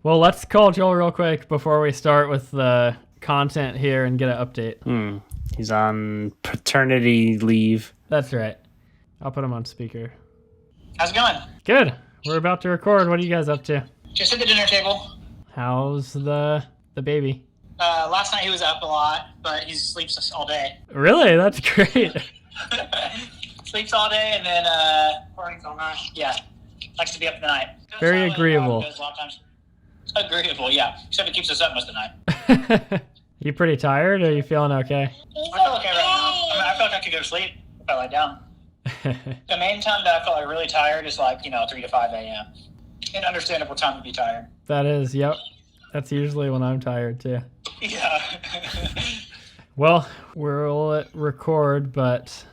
Well, let's call Joel real quick before we start with the content here and get an update. He's on paternity leave. That's right. I'll put him on speaker. How's it going? Good. We're about to record. What are you guys up to? Just at the dinner table. How's the baby? Last night he was up a lot, but he sleeps all day. Really? That's great. Sleeps all day and then parties all night. Yeah. Likes to be up in the night. Very agreeable. A lot of times. Agreeable, yeah. Except it keeps us up most of the night. You pretty tired, or are you feeling okay? I feel okay right now. I feel like I could go to sleep if I lie down. The main time that I feel like really tired is 3 to 5 a.m. An understandable time to be tired. That is, yep. That's usually when I'm tired, too. Yeah. Well, we'll record, but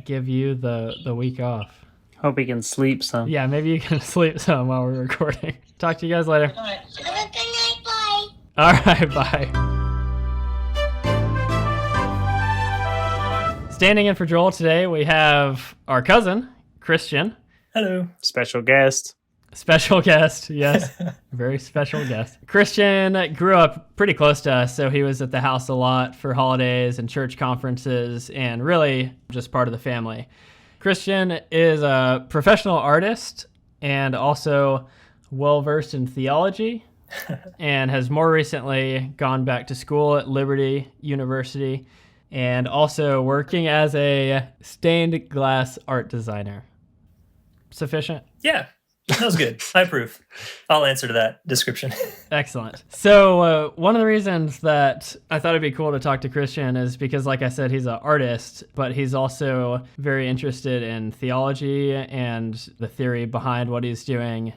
give you the week off. Hope he can sleep some. Yeah, maybe you can sleep some while we're recording. Talk to you guys later. Good night. Have a good night, bye. All right, bye. Standing in for Joel today, we have our cousin, Christian. Hello. Special guest. Special guest, yes. Very special guest. Christian grew up pretty close to us, so he was at the house a lot for holidays and church conferences and really just part of the family. Christian is a professional artist and also well-versed in theology and has more recently gone back to school at Liberty University and also working as a stained glass art designer. Sufficient? Yeah, that was good. I approve. I'll answer to that description. Excellent. So one of the reasons that I thought it'd be cool to talk to Christian is because, like I said, he's an artist, but he's also very interested in theology and the theory behind what he's doing,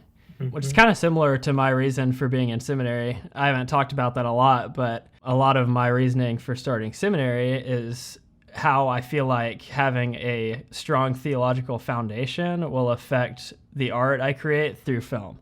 which is kind of similar to my reason for being in seminary. I haven't talked about that a lot, but a lot of my reasoning for starting seminary is how I feel like having a strong theological foundation will affect the art I create through film.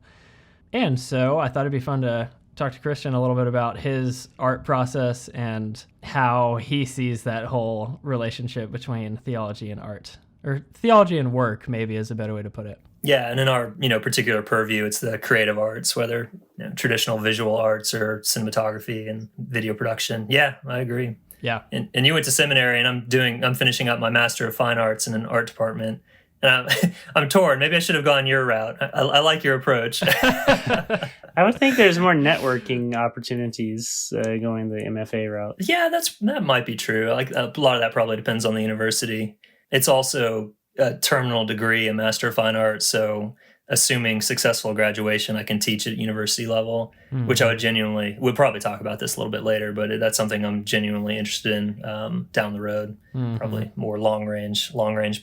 And so I thought it'd be fun to talk to Christian a little bit about his art process and how he sees that whole relationship between theology and art, or theology and work, maybe is a better way to put it. Yeah, and in our particular purview, it's the creative arts, whether traditional visual arts or cinematography and video production. Yeah, I agree. Yeah. And you went to seminary, and I'm finishing up my Master of Fine Arts in an art department. And I'm torn. Maybe I should have gone your route. I like your approach. I would think there's more networking opportunities going the MFA route. Yeah, that might be true. Like a lot of that probably depends on the university. It's also a terminal degree, a Master of Fine Arts. So assuming successful graduation, I can teach at university level, which I would probably talk about this a little bit later, but that's something I'm genuinely interested in down the road. Probably more long range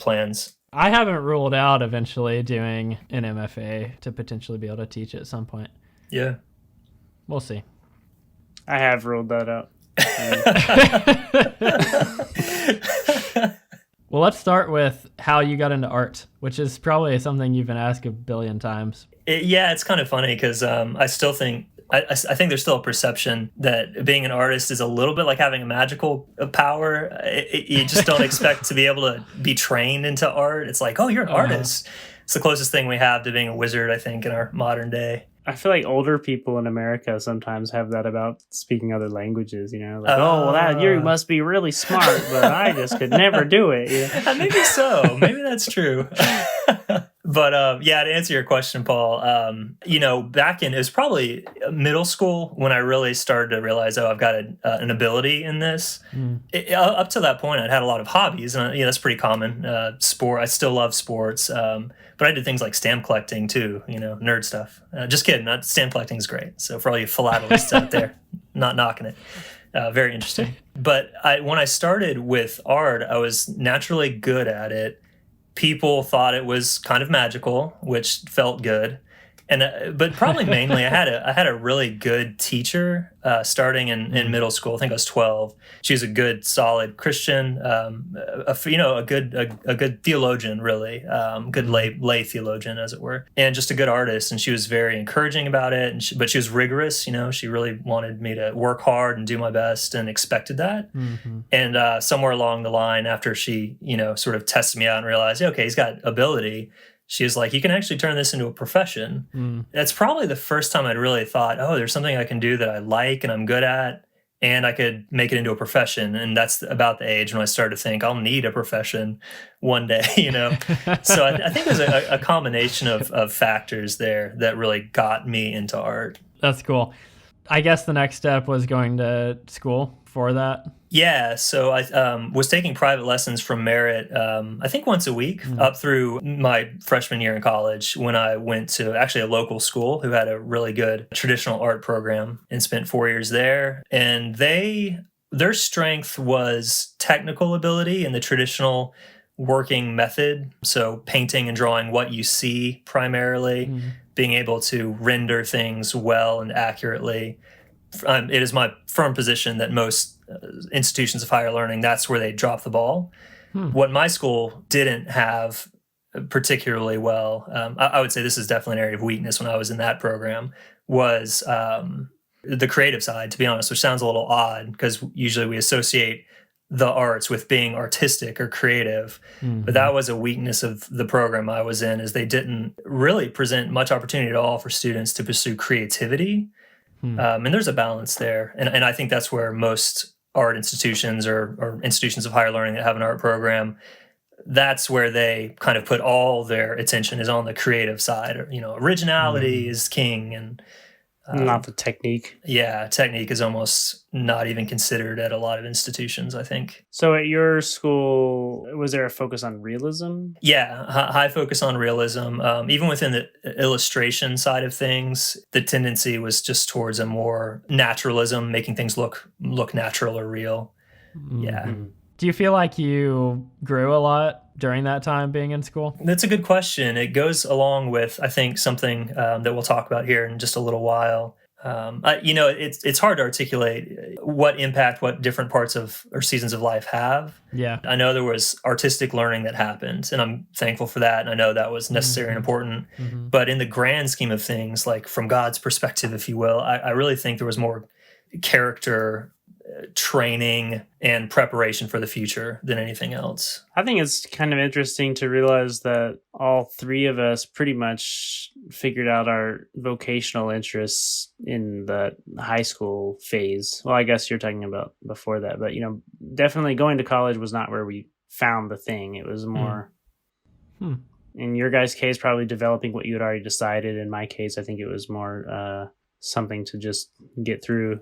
plans. I haven't ruled out eventually doing an MFA to potentially be able to teach at some point. Yeah. We'll see. I have ruled that out. Well, let's start with how you got into art, which is probably something you've been asked a billion times. It's kind of funny because I still think I think there's still a perception that being an artist is a little bit like having a magical power. You just don't expect to be able to be trained into art. It's like, oh, you're an artist. It's the closest thing we have to being a wizard, I think, in our modern day. I feel like older people in America sometimes have that about speaking other languages, Like, you must be really smart, but I just could never do it. Maybe so. Maybe that's true. But to answer your question, Paul, back it was probably middle school when I really started to realize, I've got an ability in this. Up to that point, I'd had a lot of hobbies, and that's pretty common. Sport, I still love sports, but I did things like stamp collecting too, nerd stuff. Just kidding, stamp collecting is great. So for all you philatelists out there, not knocking it. Very interesting. But when I started with art, I was naturally good at it. People thought it was kind of magical, which felt good. But probably mainly I had a really good teacher starting in middle school. I think I was 12. She was a good, solid Christian, a good theologian, really, good lay theologian, as it were, and just a good artist. And she was very encouraging about it. But she was rigorous. She really wanted me to work hard and do my best, and expected that. And somewhere along the line, after she sort of tested me out and realized, okay, he's got ability, she was like, you can actually turn this into a profession. That's probably the first time I'd really thought, oh, there's something I can do that I like and I'm good at, and I could make it into a profession. And that's about the age when I started to think I'll need a profession one day, So I think there's a combination of factors there that really got me into art. That's cool. I guess the next step was going to school for that. Yeah, so I was taking private lessons from Merit, I think once a week, up through my freshman year in college, when I went to actually a local school who had a really good traditional art program, and spent 4 years there. And their strength was technical ability in the traditional working method. So painting and drawing what you see primarily, being able to render things well and accurately. It is my firm position that most institutions of higher learning, that's where they drop the ball. What my school didn't have particularly well, I would say this is definitely an area of weakness when I was in that program, was the creative side, to be honest, which sounds a little odd because usually we associate the arts with being artistic or creative. But that was a weakness of the program I was in, is they didn't really present much opportunity at all for students to pursue creativity. And there's a balance there. And I think that's where most art institutions or institutions of higher learning that have an art program, that's where they kind of put all their attention is on the creative side. Or, originality is king, and not the technique. Yeah, technique is almost not even considered at a lot of institutions, I think. So at your school, was there a focus on realism? Yeah, high focus on realism. Even within the illustration side of things, the tendency was just towards a more naturalism, making things look natural or real. Yeah. Do you feel like you grew a lot during that time being in school? That's a good question. It goes along with, I think, something that we'll talk about here in just a little while. It's hard to articulate what impact what different parts of or seasons of life have. Yeah. I know there was artistic learning that happened, and I'm thankful for that. And I know that was necessary and important. But in the grand scheme of things, like from God's perspective, if you will, I really think there was more character training and preparation for the future than anything else. I think it's kind of interesting to realize that all three of us pretty much figured out our vocational interests in the high school phase. Well, I guess you're talking about before that, but definitely going to college was not where we found the thing. It was more in your guys' case, probably developing what you had already decided. In my case, I think it was more something to just get through.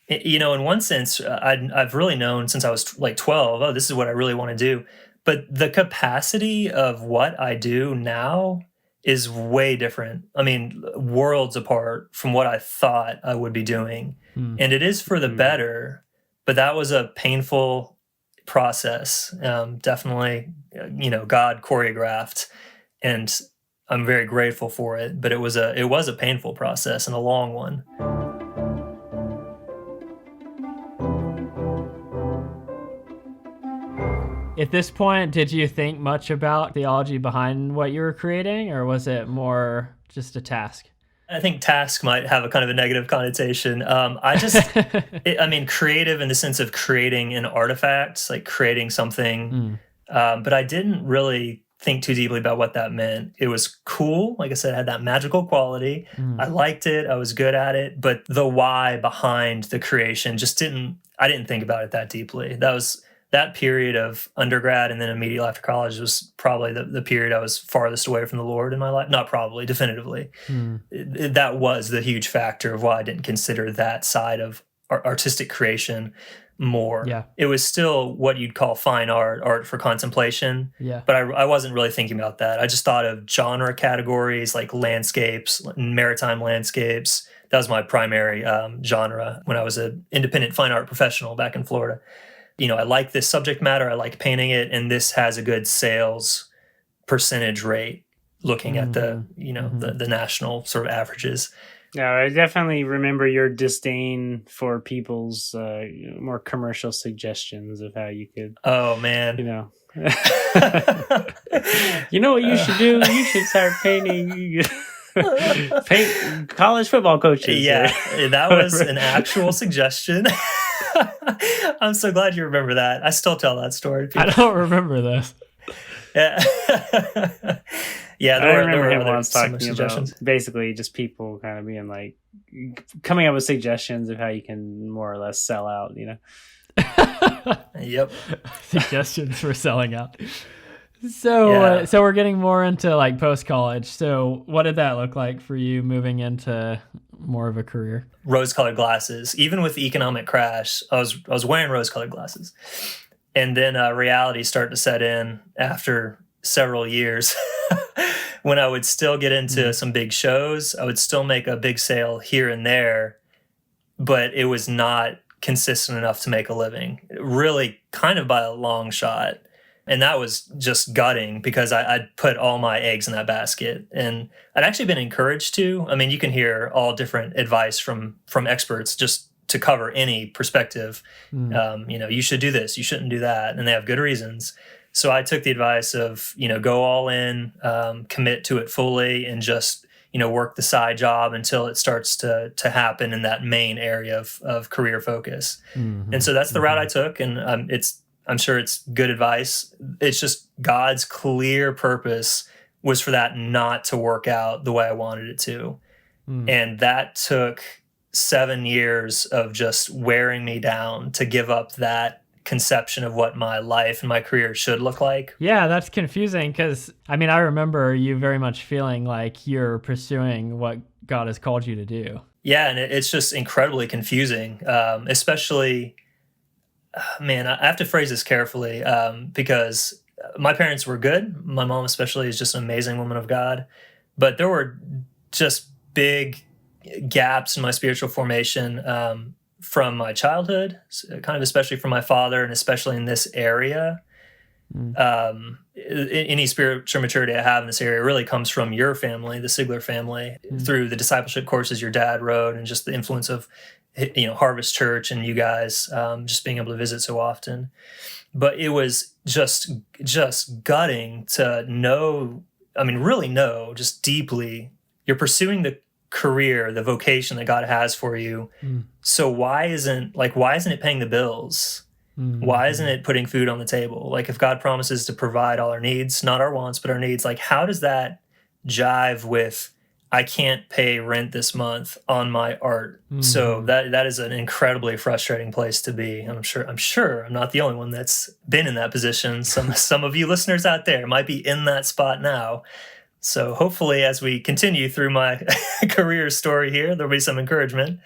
In one sense, I've really known since I was like 12, oh, this is what I really want to do. But the capacity of what I do now is way different. I mean, worlds apart from what I thought I would be doing. And it is for the better, but that was a painful process. Definitely, God choreographed, and I'm very grateful for it, but it was a painful process and a long one. At this point, did you think much about theology behind what you were creating, or was it more just a task? I think task might have a kind of a negative connotation. Creative in the sense of creating an artifact, like creating something. But I didn't really think too deeply about what that meant. It was cool. Like I said, it had that magical quality. I liked it. I was good at it. But the why behind the creation I didn't think about it that deeply. That period of undergrad and then immediately after college was probably the period I was farthest away from the Lord in my life. Not probably, definitively. That was the huge factor of why I didn't consider that side of artistic creation more. Yeah. It was still what you'd call fine art for contemplation. Yeah. But I wasn't really thinking about that. I just thought of genre categories like landscapes, maritime landscapes. That was my primary genre when I was an independent fine art professional back in Florida. I like this subject matter. I like painting it. And this has a good sales percentage rate looking at the national sort of averages. Yeah, I definitely remember your disdain for people's more commercial suggestions of how you could. Oh, man. You know what you should do? You should start painting. Paint college football coaches. Yeah, that was an actual suggestion. I'm so glad you remember that. I still tell that story to people. I don't remember this. Yeah. Yeah, I there remember were him other once similar talking suggestions. about basically just people kind of being like coming up with suggestions of how you can more or less sell out, you know. Yep. Suggestions for selling out. So, Yeah. so we're getting more into like post college. So, what did that look like for you moving into more of a career? Rose-colored glasses. Even with the economic crash, I was wearing rose-colored glasses, and then reality started to set in after several years. When I would still get into some big shows, I would still make a big sale here and there, but it was not consistent enough to make a living. Really, kind of by a long shot. And that was just gutting because I'd put all my eggs in that basket. And I'd actually been encouraged to. I mean, you can hear all different advice from experts just to cover any perspective. You should do this, you shouldn't do that. And they have good reasons. So I took the advice of, go all in, commit to it fully, and just, work the side job until it starts to happen in that main area of career focus. And so that's the route I took. And I'm sure it's good advice. It's just God's clear purpose was for that not to work out the way I wanted it to. And that took 7 years of just wearing me down to give up that conception of what my life and my career should look like. Yeah, that's confusing because, I rember you very much feeling like you're pursuing what God has called you to do. Yeah, and it's just incredibly confusing, especially... Man, I have to phrase this carefully because my parents were good. My mom especially is just an amazing woman of God. But there were just big gaps in my spiritual formation from my childhood, kind of especially from my father, and especially in this area. Any spiritual maturity I have in this area really comes from your family, the Sigler family, through the discipleship courses your dad wrote, and just the influence of Harvest Church and you guys just being able to visit so often. But it was just gutting to really know just deeply you're pursuing the career, the vocation that God has for you. So why isn't it paying the bills? Why isn't it putting food on the table? Like, if God promises to provide all our needs, not our wants, but our needs, like, how does that jive with I can't pay rent this month on my art? So that is an incredibly frustrating place to be. And I'm sure I'm not the only one that's been in that position. Some of you listeners out there might be in that spot now. So hopefully, as we continue through my career story here, there'll be some encouragement.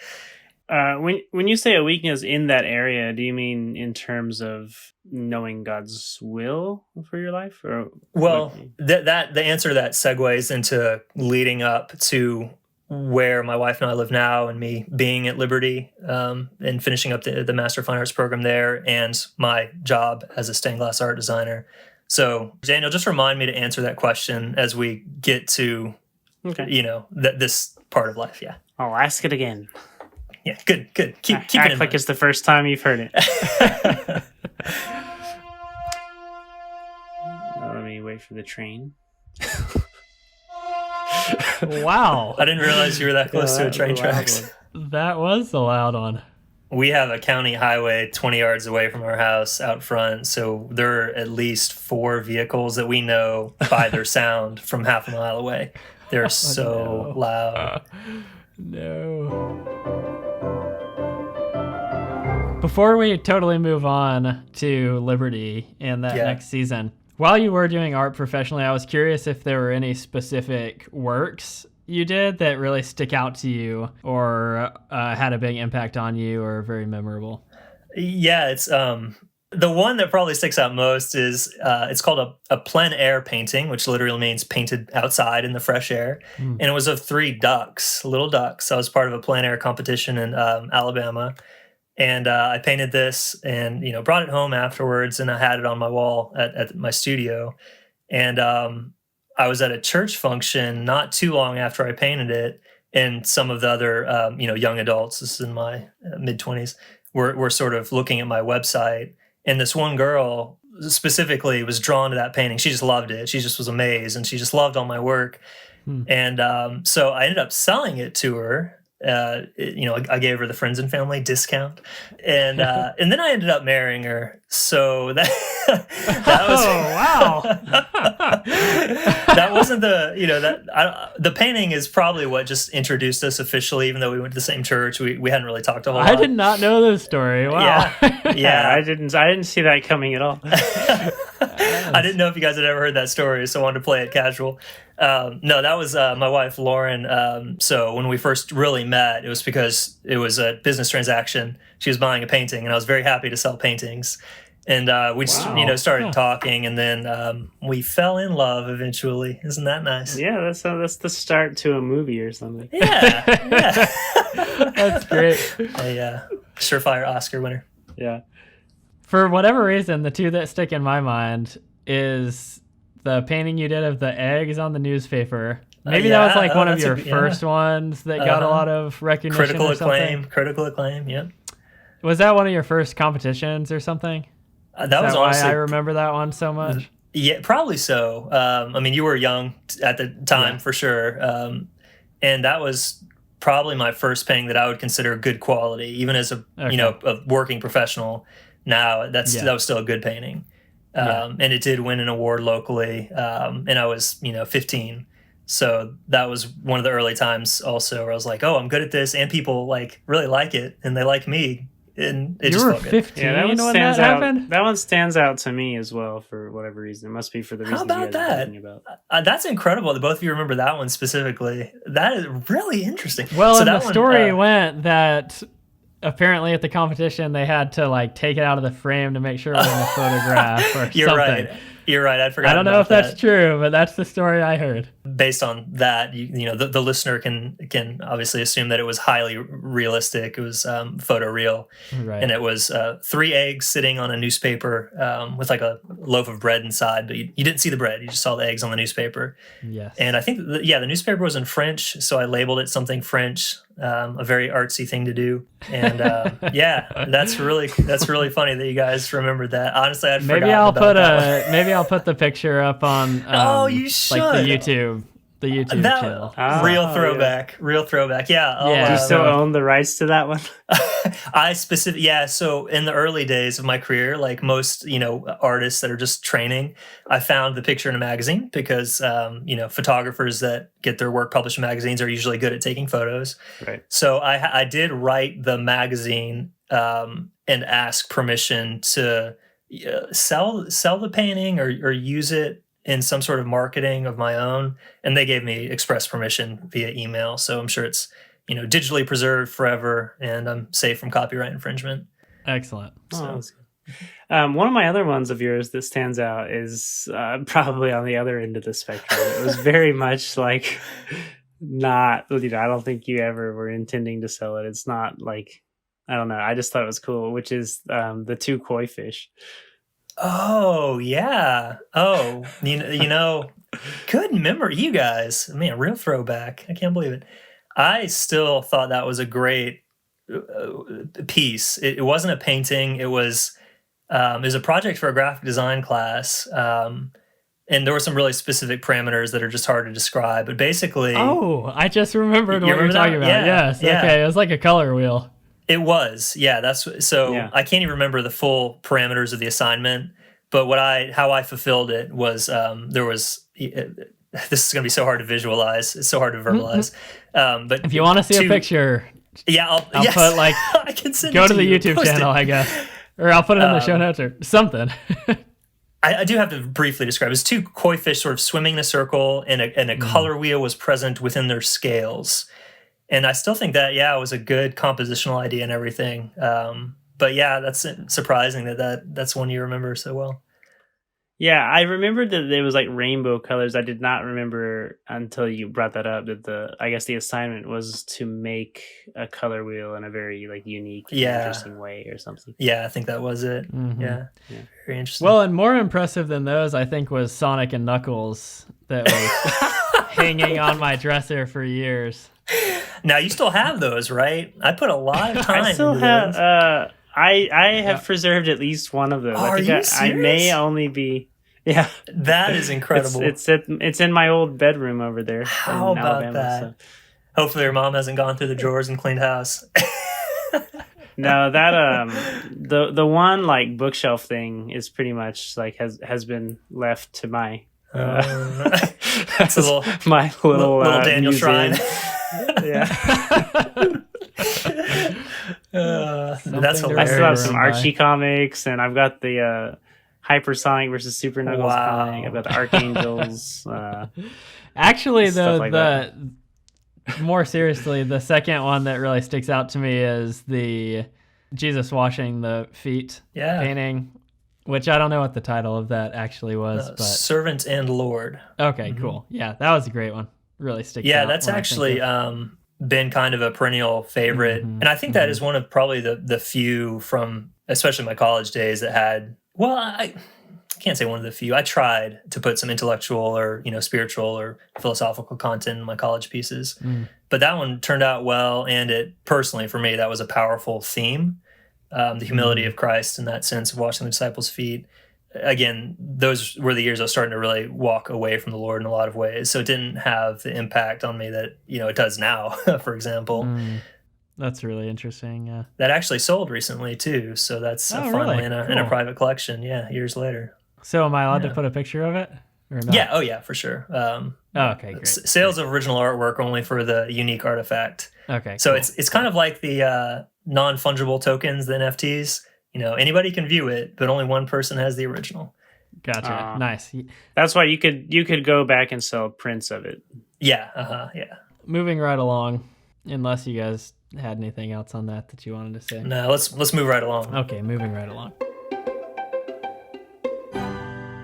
When you say a weakness in that area, do you mean in terms of knowing God's will for your life? Or the answer to that segues into leading up to where my wife and I live now, and me being at Liberty and finishing up the Master of Fine Arts program there, and my job as a stained glass art designer. So, Daniel, just remind me to answer that question as we get to, this part of life. Yeah. I'll ask it again. Yeah, good. Keep it in like mind. it's the first time you've heard it. Let me wait for the train. Wow. I didn't realize you were that close to a train tracks. That was a loud one. We have a county highway 20 yards away from our house out front, so there are at least 4 vehicles that we know by their sound from half a mile away. They're so loud. No. Before we totally move on to Liberty and that next season, while you were doing art professionally, I was curious if there were any specific works you did that really stick out to you or had a big impact on you or very memorable. Yeah, it's the one that probably sticks out most is it's called a plein air painting, which literally means painted outside in the fresh air. And it was of 3 little ducks. I was part of a plein air competition in Alabama. And I painted this and, brought it home afterwards, and I had it on my wall at my studio. And I was at a church function not too long after I painted it, and some of the other, young adults, this is in my mid-20s, were sort of looking at my website. And this one girl specifically was drawn to that painting. She just loved it. She just was amazed, and she just loved all my work. And so I ended up selling it to her I gave her the friends and family discount, and then I ended up marrying her. So that was wow. that wasn't the painting is probably what just introduced us officially. Even though we went to the same church, we hadn't really talked a whole lot. I did not know this story. Wow. Yeah, I didn't see that coming at all. I didn't know if you guys had ever heard that story, so I wanted to play it casual. No, that was my wife, Lauren. So when we first really met, it was because it was a business transaction. She was buying a painting, and I was very happy to sell paintings. And we just, started talking, and then we fell in love eventually. Isn't that nice? Yeah, that's the start to a movie or something. Yeah. That's great. A surefire Oscar winner. Yeah. For whatever reason, the two that stick in my mind is the painting you did of the eggs on the newspaper. Maybe that was like one of your first ones that got a lot of recognition. Critical acclaim. Yep. Was that one of your first competitions or something? That was why honestly, I remember that one so much. Yeah, probably so. I mean, you were young at the time for sure, and that was probably my first painting that I would consider good quality, even as a working professional. Now that was still a good painting, and it did win an award locally. And I was 15, so that was one of the early times also where I was like, oh, I'm good at this, and people really like it, and they like me. And it you were 15 that one when stands that out. happened? That one stands out to me as well for whatever reason. It must be for the reason you guys are talking about. That's incredible that both of you remember that one specifically. That is really interesting. Well, and the story went that apparently at the competition they had to take it out of the frame to make sure it was a photograph or You're something. Right. You're right. I forgot. I don't know if that's true, but that's the story I heard. Based on that, the listener can obviously assume that it was highly realistic. It was photoreal, right? And it was 3 eggs sitting on a newspaper with a loaf of bread inside, but you didn't see the bread. You just saw the eggs on the newspaper. Yes. And I think the newspaper was in French, so I labeled it something French. A very artsy thing to do, and that's really funny that you guys remembered that. Honestly, I'd maybe I'll put the picture up on you should the YouTube channel. Real throwback. Yeah. Do you still own the rights to that one? So in the early days of my career, like most, artists that are just training, I found the picture in a magazine because, photographers that get their work published in magazines are usually good at taking photos. Right. So I did write the magazine and ask permission to sell the painting or use it in some sort of marketing of my own, and they gave me express permission via email. So I'm sure it's digitally preserved forever, and I'm safe from copyright infringement. Excellent. So. One of my other ones of yours that stands out is probably on the other end of the spectrum. It was very much not. I don't think you ever were intending to sell it. It's not I don't know. I just thought it was cool, which is the 2 koi fish. Oh, yeah. Oh, good memory, you guys. Man, real throwback. I can't believe it. I still thought that was a great piece. It wasn't a painting. It was a project for a graphic design class. And there were some really specific parameters that are just hard to describe. But basically... Oh, I just remembered what you're talking about. Yeah, yes. Yeah. Okay. It was like a color wheel. It was, yeah. I can't even remember the full parameters of the assignment, but how I fulfilled it was there was. This is going to be so hard to visualize. It's so hard to verbalize. But if you want to see a picture, I'll put I can send go it to the YouTube channel, I guess, or I'll put it in the show notes or something. I do have to briefly describe. It's 2 koi fish sort of swimming in a circle, and a color wheel was present within their scales. And I still think that, it was a good compositional idea and everything. But that's surprising that's one you remember so well. Yeah, I remembered that it was rainbow colors. I did not remember until you brought that up that the assignment was to make a color wheel in a very unique, interesting way or something. Yeah, I think that was it. Mm-hmm. Yeah, very interesting. Well, and more impressive than those, I think, was Sonic and Knuckles that was hanging on my dresser for years. Now you still have those, right? I put a lot of time. I still have. I have preserved at least one of those. Are you serious? I may only be. Yeah, that is incredible. It's in my old bedroom over there. How about Alabama, that? So. Hopefully your mom hasn't gone through the drawers and cleaned house. No, that the one like bookshelf thing is pretty much like has been left to my It's a my little Daniel museum. shrine. Yeah, That's I hilarious. still have some Archie comics, and I've got the Hypersonic versus Super Knuckles comic. I've got the Archangels. Actually, Stuff like that. more seriously, the second one that really sticks out to me is the Jesus washing the feet painting, which I don't know what the title of that actually was. But Servant and Lord. Okay, cool. Yeah, that was a great one. Really sticks out. Yeah, that's actually been kind of a perennial favorite. And I think that is one of probably the few from, especially my college days, that had, well, I can't say one of the few. I tried to put some intellectual or, spiritual or philosophical content in my college pieces. But that one turned out well. And it personally, for me, that was a powerful theme. The humility of Christ in that sense of washing the disciples' feet. Again, those were the years I was starting to really walk away from the Lord in a lot of ways. So it didn't have the impact on me that, it does now, for example. That's really interesting. Yeah. That actually sold recently too. So that's finally in a private collection. Yeah, years later. So am I allowed to put a picture of it? Or not? Yeah. Oh yeah, for sure. Okay, great. Sales of original artwork only for the unique artifact. Okay. So cool. it's kind of like the non-fungible tokens, the NFTs. Anybody can view it, but only one person has the original. Gotcha. Nice. That's why you could go back and sell prints of it. Yeah. Yeah. Moving right along, unless you guys had anything else on that you wanted to say. No, let's move right along. Okay, moving right along.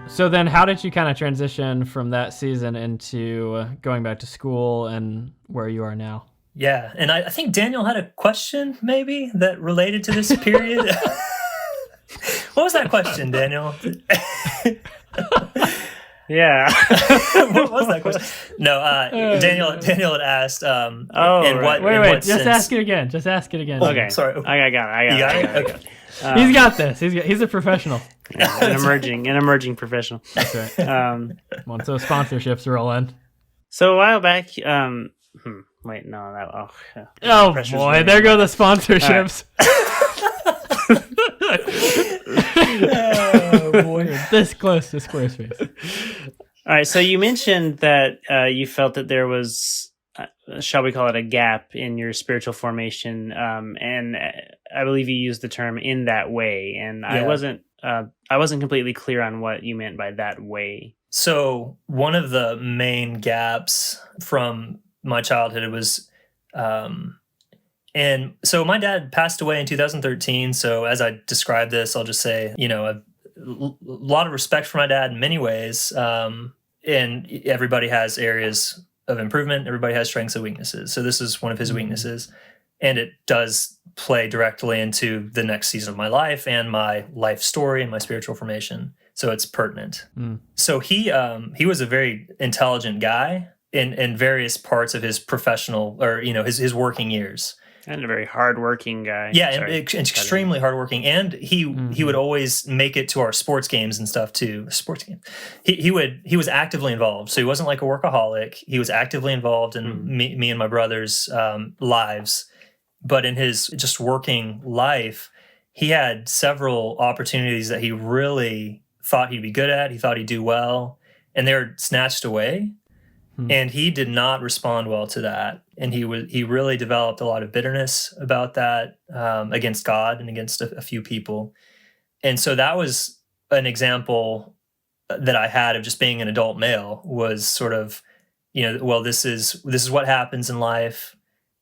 So then how did you kind of transition from that season into going back to school and where you are now? Yeah, and I think Daniel had a question maybe that related to this period. What was that question, Daniel? Yeah. What was that question? No, Daniel had asked. Wait. Just ask it again. Oh, Okay. Sorry. I got it. You got it? Okay. He's got this. He's a professional. Yeah, an emerging professional. That's right. Once those sponsorships roll in. So a while back, wait, no, that. Oh boy, there go the sponsorships. Oh boy, this close to Squarespace. All right, so you mentioned that you felt that there was, shall we call it, a gap in your spiritual formation, and I believe you used the term "in that way," and I wasn't completely clear on what you meant by that way. So one of the main gaps from my childhood was, and so my dad passed away in 2013. So as I describe this, I'll just say, a lot of respect for my dad in many ways. And everybody has areas of improvement. Everybody has strengths and weaknesses. So this is one of his weaknesses. And it does play directly into the next season of my life and my life story and my spiritual formation. So it's pertinent. So he was a very intelligent guy in various parts of his professional or, his working years. And a very hardworking guy. Yeah, and extremely hardworking. And he would always make it to our sports games and stuff too. Sports games. He was actively involved. So he wasn't like a workaholic. He was actively involved in me and my brother's lives. But in his just working life, he had several opportunities that he really thought he'd be good at. He thought he'd do well. And they were snatched away. And he did not respond well to that. And he really developed a lot of bitterness about that against God and against a few people. And so that was an example that I had of just being an adult male was sort of, well, this is what happens in life.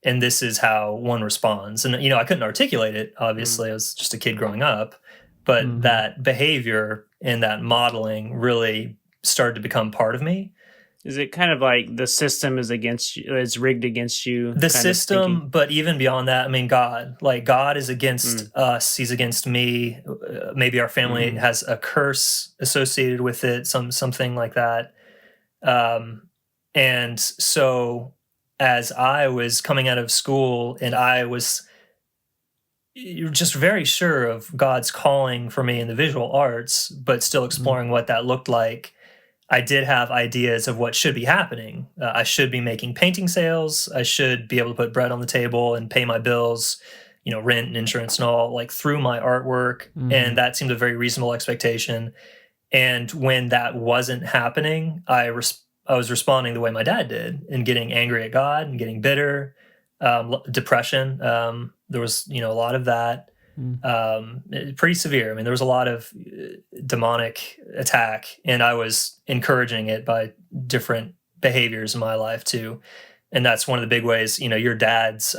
And this is how one responds. And, I couldn't articulate it. Obviously, I was just a kid growing up. But that behavior and that modeling really started to become part of me. Is it kind of like the system is against you? It's rigged against you. The system, but even beyond that, I mean, God is against us. He's against me. Maybe our family has a curse associated with it, something like that. And so, as I was coming out of school, and I was just very sure of God's calling for me in the visual arts, but still exploring what that looked like. I did have ideas of what should be happening. I should be making painting sales. I should be able to put bread on the table and pay my bills, rent and insurance and all, like through my artwork. And that seemed a very reasonable expectation. And when that wasn't happening, I was responding the way my dad did, and getting angry at God and getting bitter, depression. There was, a lot of that. Pretty severe. I mean, there was a lot of demonic attack, and I was encouraging it by different behaviors in my life too. And that's one of the big ways, your dad's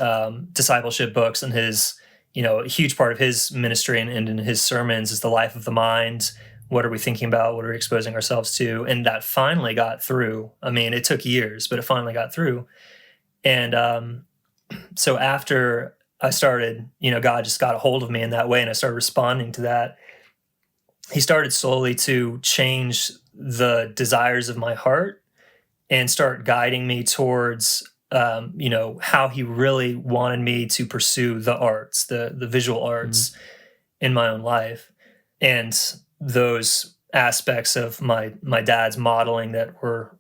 discipleship books and his, a huge part of his ministry and in his sermons is the life of the mind. What are we thinking about? What are we exposing ourselves to? And that finally got through. I mean, it took years, but it finally got through. And so after I started, God just got a hold of me in that way, and I started responding to that. He started slowly to change the desires of my heart and start guiding me towards, how he really wanted me to pursue the arts, the visual arts in my own life. And those aspects of my dad's modeling that were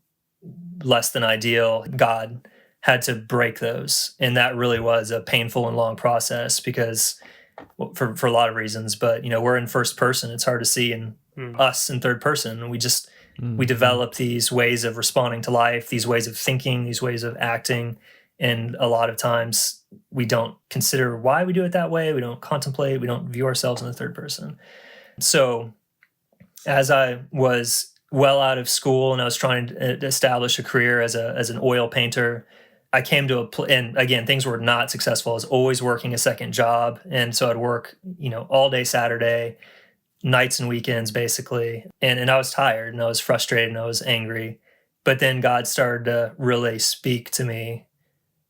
less than ideal, God had to break those. And that really was a painful and long process because for a lot of reasons, but we're in first person. It's hard to see in us in third person. We develop these ways of responding to life, these ways of thinking, these ways of acting. And a lot of times we don't consider why we do it that way. We don't contemplate, we don't view ourselves in the third person. So as I was well out of school and I was trying to establish a career as an oil painter, I came to and again, things were not successful. I was always working a second job. And so I'd work, all day Saturday, nights and weekends, basically. And I was tired and I was frustrated and I was angry. But then God started to really speak to me.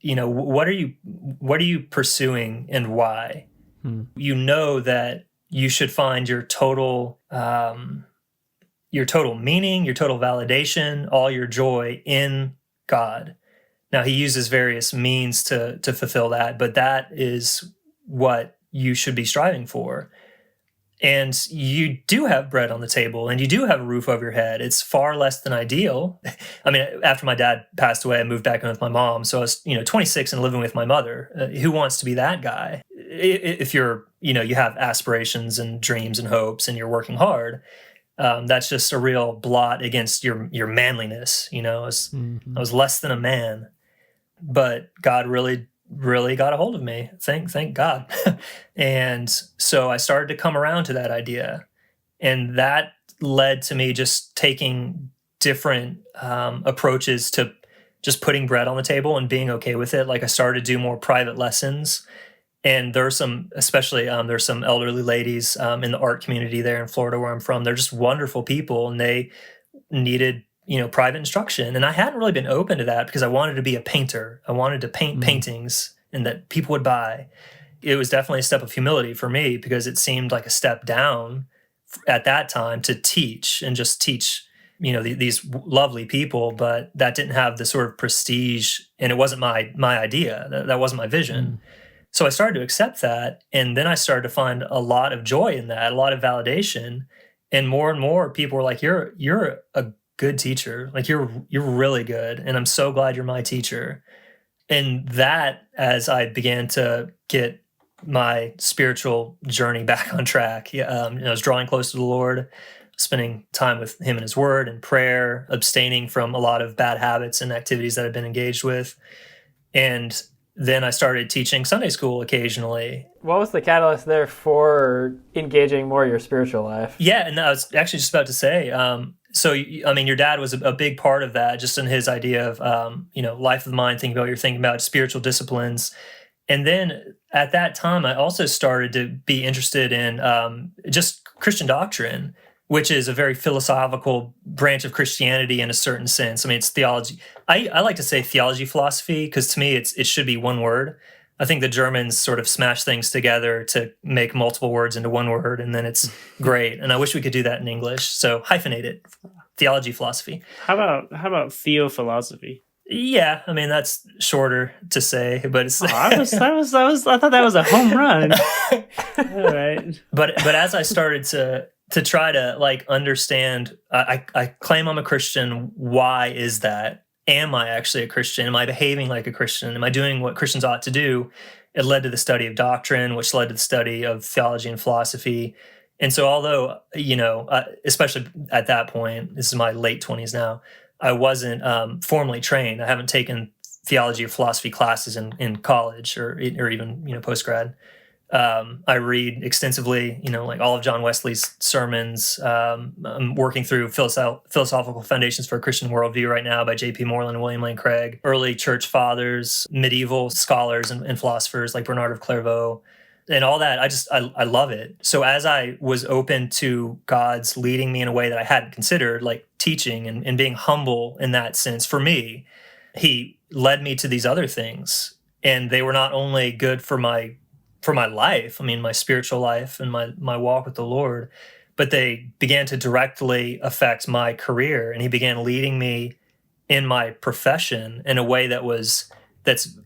What are you pursuing and why? You know that you should find your total meaning, your total validation, all your joy in God. Now, he uses various means to fulfill that, but that is what you should be striving for. And you do have bread on the table and you do have a roof over your head. It's far less than ideal. I mean, after my dad passed away, I moved back in with my mom. So I was, 26 and living with my mother. Who wants to be that guy? If you're, you have aspirations and dreams and hopes and you're working hard, that's just a real blot against your manliness. I was less than a man, but God really got a hold of me. Thank God. And so I started to come around to that idea. And that led to me just taking different approaches to just putting bread on the table and being okay with it. Like I started to do more private lessons. And there's some elderly ladies in the art community there in Florida where I'm from. They're just wonderful people, and they needed private instruction. And I hadn't really been open to that because I wanted to be a painter. I wanted to paint paintings and that people would buy. It was definitely a step of humility for me because it seemed like a step down at that time to teach and just teach, these lovely people, but that didn't have the sort of prestige, and it wasn't my idea. That wasn't my vision. So I started to accept that, and then I started to find a lot of joy in that, a lot of validation, and more people were like, "You're a good teacher. Like you're really good, and I'm so glad you're my teacher." And that, as I began to get my spiritual journey back on track, I was drawing close to the Lord, spending time with Him and His Word and prayer, abstaining from a lot of bad habits and activities that I've been engaged with, and then I started teaching Sunday school occasionally. What was the catalyst there for engaging more your spiritual life? Yeah, and I was actually just about to say, so, I mean, your dad was a big part of that, just in his idea of, life of the mind, you're thinking about spiritual disciplines. And then at that time, I also started to be interested in just Christian doctrine, which is a very philosophical branch of Christianity in a certain sense. I mean, it's theology. I like to say theology philosophy because to me, it should be one word. I think the Germans sort of smash things together to make multiple words into one word, and then it's great. And I wish we could do that in English. So hyphenate it, theology philosophy. How about theophilosophy? Yeah, I mean that's shorter to say, but it's. I thought that was a home run. All right. But as I started to try to like understand, I claim I'm a Christian. Why is that? Am I actually a Christian? Am I behaving like a Christian? Am I doing what Christians ought to do? It led to the study of doctrine, which led to the study of theology and philosophy. And so although, especially at that point, this is my late 20s now, I wasn't formally trained. I haven't taken theology or philosophy classes in college or even, post-grad. I read extensively, like all of John Wesley's sermons. I'm working through Philosophical Foundations for a Christian Worldview right now by J.P. Moreland and William Lane Craig. Early church fathers, medieval scholars and philosophers like Bernard of Clairvaux, and all that. I love it. So as I was open to God's leading me in a way that I hadn't considered, like teaching and being humble in that sense, for me, he led me to these other things. And they were not only good for my life, my spiritual life and my walk with the Lord, but they began to directly affect my career. And he began leading me in my profession in a way that's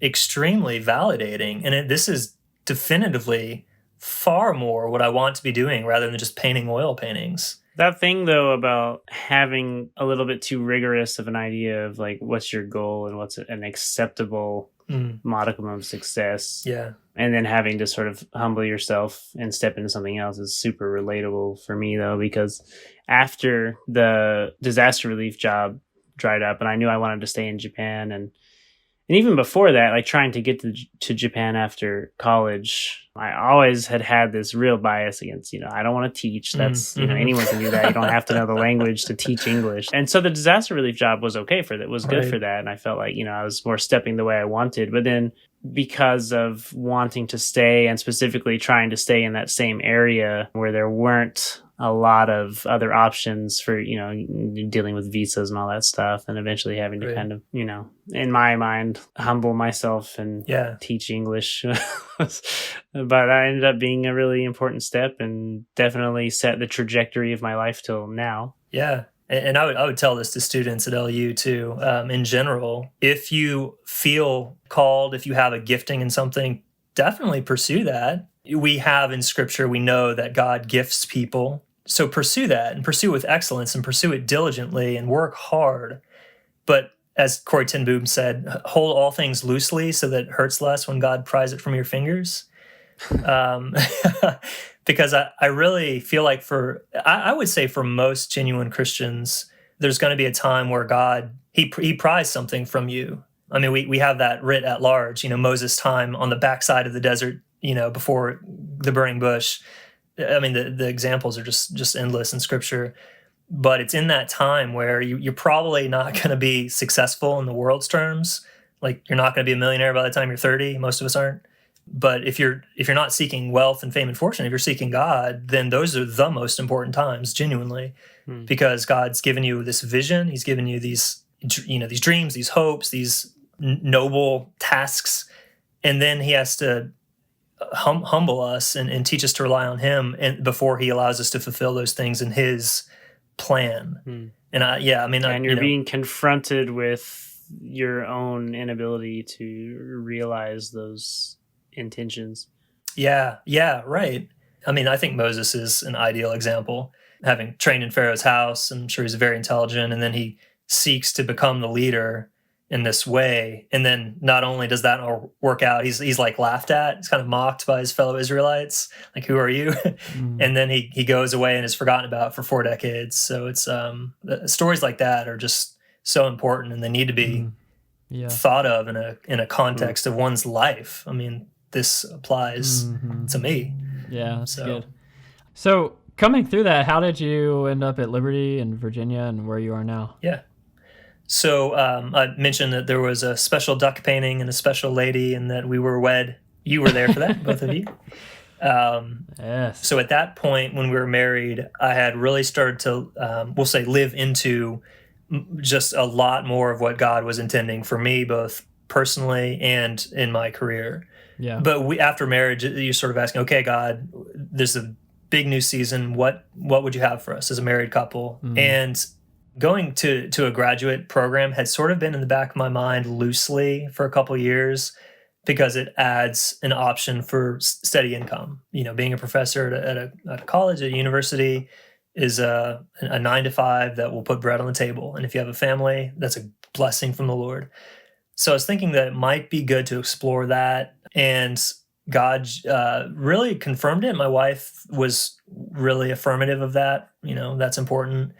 extremely validating. And this is definitively far more what I want to be doing rather than just painting oil paintings. That thing, though, about having a little bit too rigorous of an idea of like what's your goal and what's an acceptable modicum of success. Yeah. And then having to sort of humble yourself and step into something else is super relatable for me, though, because after the disaster relief job dried up and I knew I wanted to stay in Japan, and even before that, like trying to get to Japan after college, I always had this real bias against, I don't want to teach. That's, anyone can do that. You don't have to know the language to teach English. And so the disaster relief job was okay for that, was good for that. And I felt like, I was more stepping the way I wanted. But then because of wanting to stay and specifically trying to stay in that same area where there weren't a lot of other options for, dealing with visas and all that stuff, and eventually having to kind of, in my mind, humble myself and teach English. But that ended up being a really important step and definitely set the trajectory of my life till now. Yeah. And I would tell this to students at LU too. In general, if you feel called, if you have a gifting in something, definitely pursue that. We have in Scripture, we know that God gifts people. So pursue that and pursue it with excellence and pursue it diligently and work hard. But as Corrie ten Boom said, hold all things loosely so that it hurts less when God pries it from your fingers. Because I really feel like I would say for most genuine Christians, there's going to be a time where God, he pries something from you. We have that writ at large, Moses' time on the backside of the desert, before the burning bush. The examples are just endless in Scripture. But it's in that time where you're probably not going to be successful in the world's terms. Like, you're not going to be a millionaire by the time you're 30. Most of us aren't. But if you're not seeking wealth and fame and fortune, if you're seeking God, then those are the most important times, genuinely, because God's given you this vision. He's given you these dreams, these hopes, these noble tasks, and then He has to humble us and teach us to rely on Him, and before He allows us to fulfill those things in His plan. And you're being confronted with your own inability to realize those intentions. Yeah, right. I think Moses is an ideal example. Having trained in Pharaoh's house, I'm sure he's very intelligent, and then he seeks to become the leader in this way. And then not only does that not work out, he's like laughed at, he's kind of mocked by his fellow Israelites. Like, who are you? And then he goes away and is forgotten about for 4 decades. So it's stories like that are just so important, and they need to be thought of in a context of one's life. This applies to me. Yeah, that's good. So coming through that, how did you end up at Liberty in Virginia and where you are now? Yeah. So I mentioned that there was a special duck painting and a special lady, and that we were wed. You were there for that, both of you. Yes. So at that point, when we were married, I had really started to, we'll say, live into just a lot more of what God was intending for me, both personally and in my career. Yeah. But after marriage, you're sort of asking, okay, God, there's a big new season. What would you have for us as a married couple? And going to a graduate program had sort of been in the back of my mind loosely for a couple of years, because it adds an option for steady income. Being a professor at a college, at a university, is a 9 to 5 that will put bread on the table. And if you have a family, that's a blessing from the Lord. So I was thinking that it might be good to explore that. And God really confirmed it. My wife was really affirmative of that. That's important.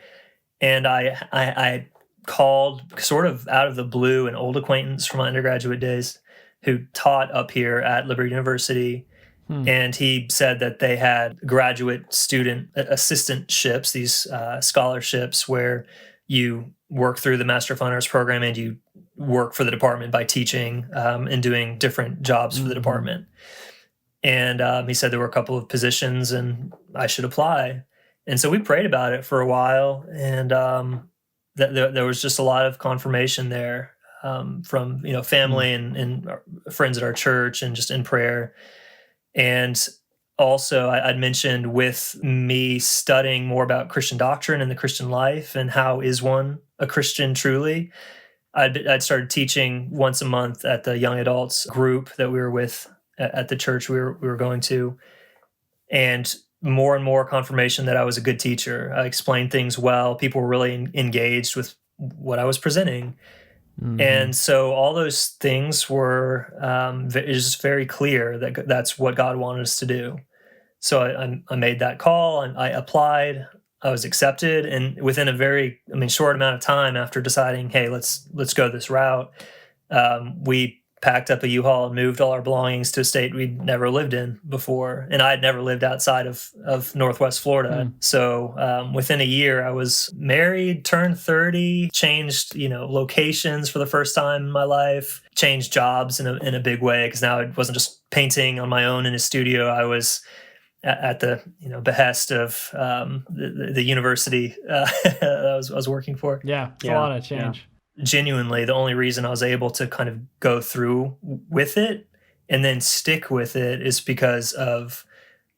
And I called sort of out of the blue an old acquaintance from my undergraduate days who taught up here at Liberty University. And he said that they had graduate student assistantships, these scholarships where you work through the Master of Fine Arts program and you work for the department by teaching and doing different jobs for the department. And he said there were a couple of positions and I should apply. And so we prayed about it for a while, and there was just a lot of confirmation there from family and friends at our church, and just in prayer. And also, I'd mentioned with me studying more about Christian doctrine and the Christian life and how is one a Christian truly, I'd started teaching once a month at the young adults group that we were with at the church we were going to, and more confirmation that I was a good teacher. I explained things well. People were really engaged with what I was presenting. And so all those things were just very clear that that's what God wanted us to do. So I made that call and I applied. I was accepted, and within a very short amount of time after deciding, hey, let's go this route, we packed up a U-Haul and moved all our belongings to a state we'd never lived in before. And I had never lived outside of Northwest Florida. So within a year, I was married, turned 30, changed, locations for the first time in my life, changed jobs in a big way, because now it wasn't just painting on my own in a studio. I was at the behest of the university I was working for. Yeah, it's a lot of change. Yeah. Genuinely, the only reason I was able to kind of go through with it and then stick with it is because of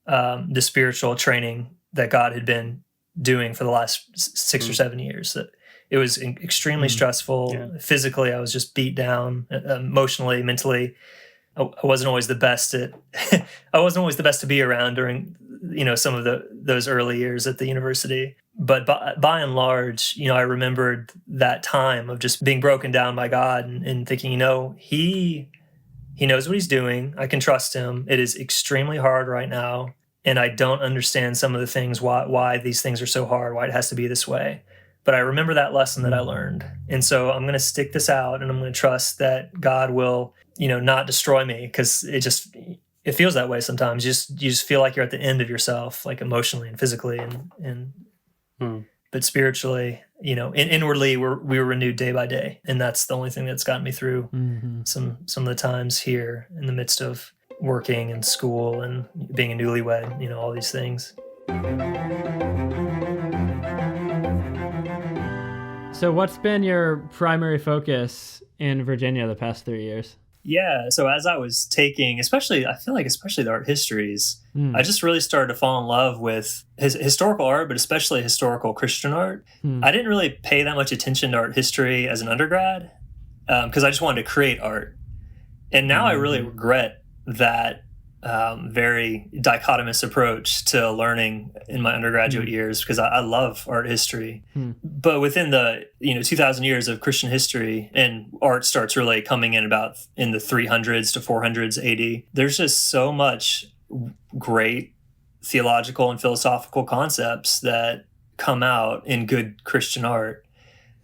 the spiritual training that God had been doing for the last 6 or 7 years. That it was extremely stressful. Yeah. Physically, I was just beat down. Emotionally, mentally, I wasn't always the best at. I wasn't always the best to be around during some of those early years at the university. But by and large, I remembered that time of just being broken down by God and thinking, He knows what He's doing. I can trust Him. It is extremely hard right now, and I don't understand some of the things, why these things are so hard, why it has to be this way. But I remember that lesson that I learned. And so I'm going to stick this out, and I'm going to trust that God will, not destroy me, because it feels that way sometimes. You just feel like you're at the end of yourself, like emotionally and physically but spiritually, inwardly, we were renewed day by day. And that's the only thing that's gotten me through some of the times here in the midst of working and school and being a newlywed, all these things. So what's been your primary focus in Virginia the past 3 years? Yeah, so as I was taking, especially the art histories, I just really started to fall in love with historical art, but especially historical Christian art. I didn't really pay that much attention to art history as an undergrad because I just wanted to create art. And now I really regret that very dichotomous approach to learning in my undergraduate years, because I love art history. But within the 2,000 years of Christian history, and art starts really coming in about in the 300s to 400s AD, there's just so much great theological and philosophical concepts that come out in good Christian art.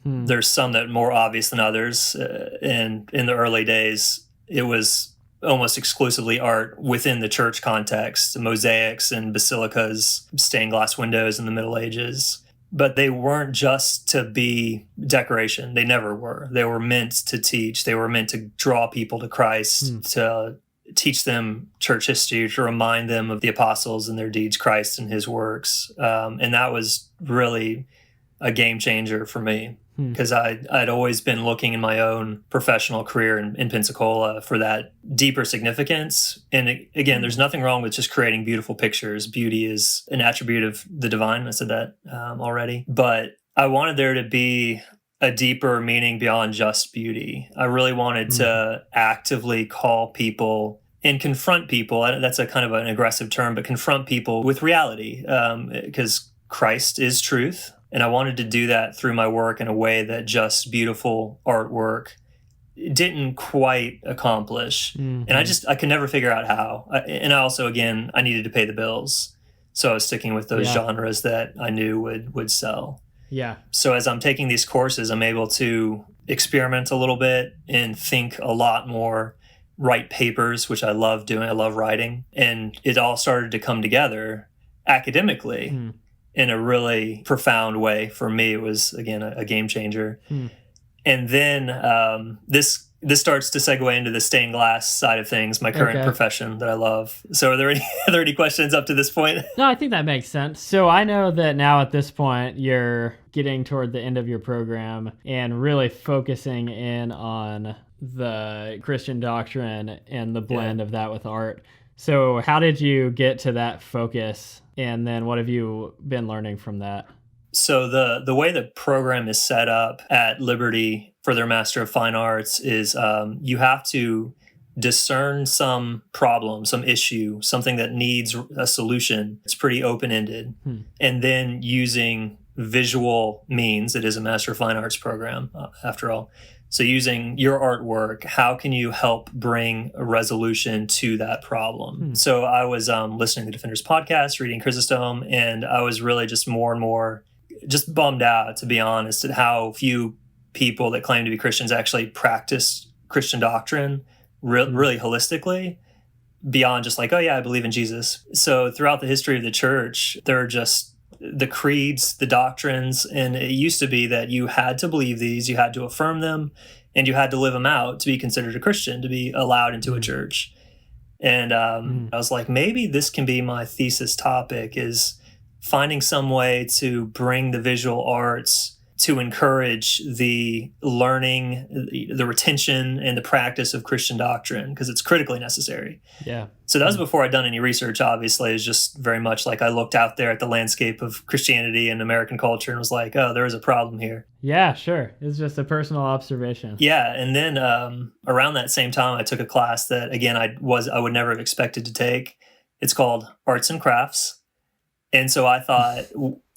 There's some that are more obvious than others. And in the early days, it was almost exclusively art within the church context, mosaics and basilicas, stained glass windows in the Middle Ages. But they weren't just to be decoration. They never were. They were meant to teach. They were meant to draw people to Christ, to teach them church history, to remind them of the apostles and their deeds, Christ and His works. And that was really a game changer for me, because I'd always been looking in my own professional career in Pensacola for that deeper significance. And again, there's nothing wrong with just creating beautiful pictures. Beauty is an attribute of the divine. I said that already. But I wanted there to be a deeper meaning beyond just beauty. I really wanted to actively call people and confront people. That's a kind of an aggressive term, but confront people with reality, because Christ is truth. And I wanted to do that through my work in a way that just beautiful artwork didn't quite accomplish. Mm-hmm. And I could never figure out how. And I also, again, I needed to pay the bills. So I was sticking with those genres that I knew would sell. Yeah. So as I'm taking these courses, I'm able to experiment a little bit and think a lot more, write papers, which I love doing. I love writing. And it all started to come together academically in a really profound way. For me, it was, again, a game changer. And then this starts to segue into the stained glass side of things, my current profession that I love. So are there any questions up to this point? No, I think that makes sense. So I know that now at this point, you're getting toward the end of your program and really focusing in on the Christian doctrine and the blend of that with art. So how did you get to that focus? And then what have you been learning from that? So the way the program is set up at Liberty for their Master of Fine Arts is you have to discern some problem, some issue, something that needs a solution. It's pretty open-ended. And then using visual means, it is a Master of Fine Arts program, after all. So using your artwork, how can you help bring a resolution to that problem? So I was listening to Defender's podcast, reading Chrysostom, and I was really just more and more just bummed out, to be honest, at how few people that claim to be Christians actually practice Christian doctrine really holistically, beyond just like, oh yeah, I believe in Jesus. So throughout the history of the church, there are just the creeds, the doctrines, and it used to be that you had to believe these, you had to affirm them, and you had to live them out to be considered a Christian, to be allowed into a church. And I was like, maybe this can be my thesis topic, is finding some way to bring the visual arts to encourage the learning, the retention, and the practice of Christian doctrine, because it's critically necessary. Yeah. So that was before I'd done any research, obviously. It's just very much like I looked out there at the landscape of Christianity and American culture and was like, oh, there is a problem here. Yeah, sure. It's just a personal observation. Yeah. And then around that same time, I took a class that, again, I would never have expected to take. It's called Arts and Crafts. And so I thought,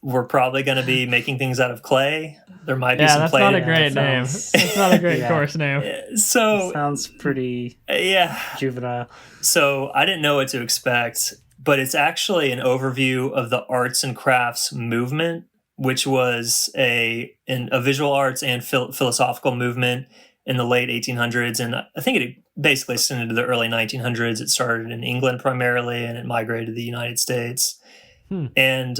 we're probably going to be making things out of clay. There might be some clay. Yeah, that's not a great name. That's not a great course name. So sounds pretty juvenile. So I didn't know what to expect, but it's actually an overview of the arts and crafts movement, which was a visual arts and philosophical movement in the late 1800s. And I think it basically extended to the early 1900s. It started in England primarily, and it migrated to the United States. And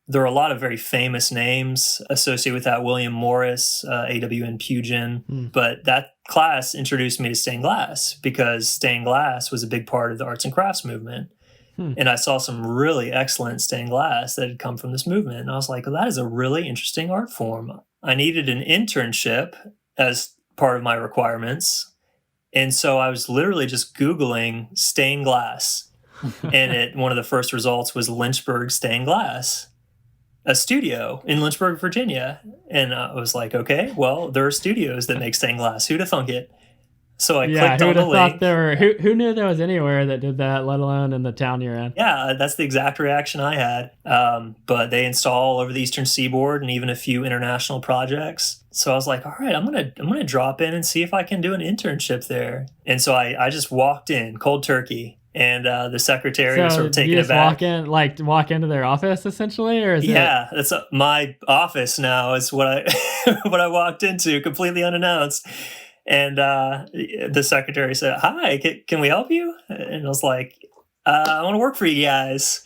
there are a lot of very famous names associated with that. William Morris, A.W.N. Pugin. But that class introduced me to stained glass, because stained glass was a big part of the arts and crafts movement. And I saw some really excellent stained glass that had come from this movement. And I was like, well, that is a really interesting art form. I needed an internship as part of my requirements. And so I was literally just Googling stained glass. And one of the first results was Lynchburg Stained Glass, a studio in Lynchburg, Virginia. And I was like, okay, well, there are studios that make stained glass. Who'd have thunk it? So I clicked on the link. Who knew there was anywhere that did that, let alone in the town you're in? Yeah, that's the exact reaction I had. But they install all over the Eastern Seaboard and even a few international projects. So I was like, all right, I'm gonna drop in and see if I can do an internship there. And so I just walked in cold turkey. And the secretary was sort of taken aback. Walk into their office essentially, or is that's my office now. Is what I what I walked into completely unannounced. And the secretary said, "Hi, can we help you?" And I was like, "I want to work for you guys."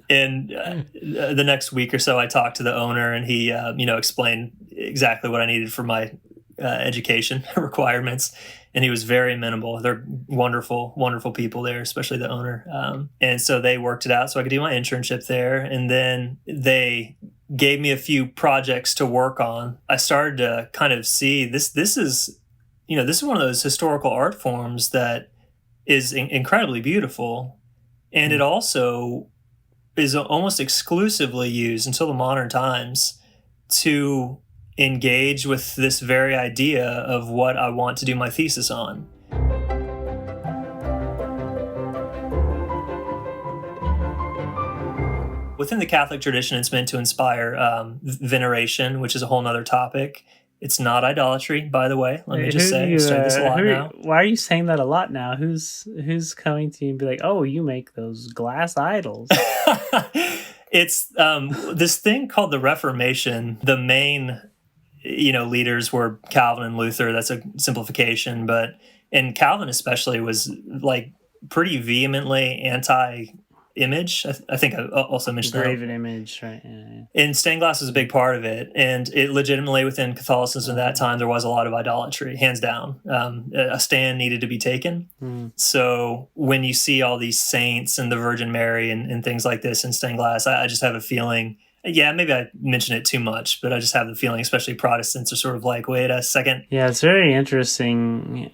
And the next week or so, I talked to the owner, and he explained exactly what I needed for my education requirements. And he was very amenable. They're wonderful, wonderful people there, especially the owner. And so they worked it out so I could do my internship there. And then they gave me a few projects to work on. I started to kind of see this is one of those historical art forms that is incredibly beautiful. And it also is almost exclusively used until the modern times to engage with this very idea of what I want to do my thesis on. Within the Catholic tradition, it's meant to inspire veneration, which is a whole nother topic. It's not idolatry, by the way. Let me just say, I say this a lot now. Why are you saying that a lot now? Who's coming to you and be like, oh, you make those glass idols? It's this thing called the Reformation. The main, leaders were Calvin and Luther. That's a simplification, and Calvin especially was like pretty vehemently anti-image. I think I also mentioned that. Graven image, right? Yeah. And stained glass was a big part of it. And it legitimately, within Catholicism at that time, there was a lot of idolatry, hands down. A stand needed to be taken. So when you see all these saints and the Virgin Mary and things like this in stained glass, I just have a feeling, maybe I mention it too much, but I just have the feeling, especially Protestants are sort of like, wait a second. Yeah, it's very interesting,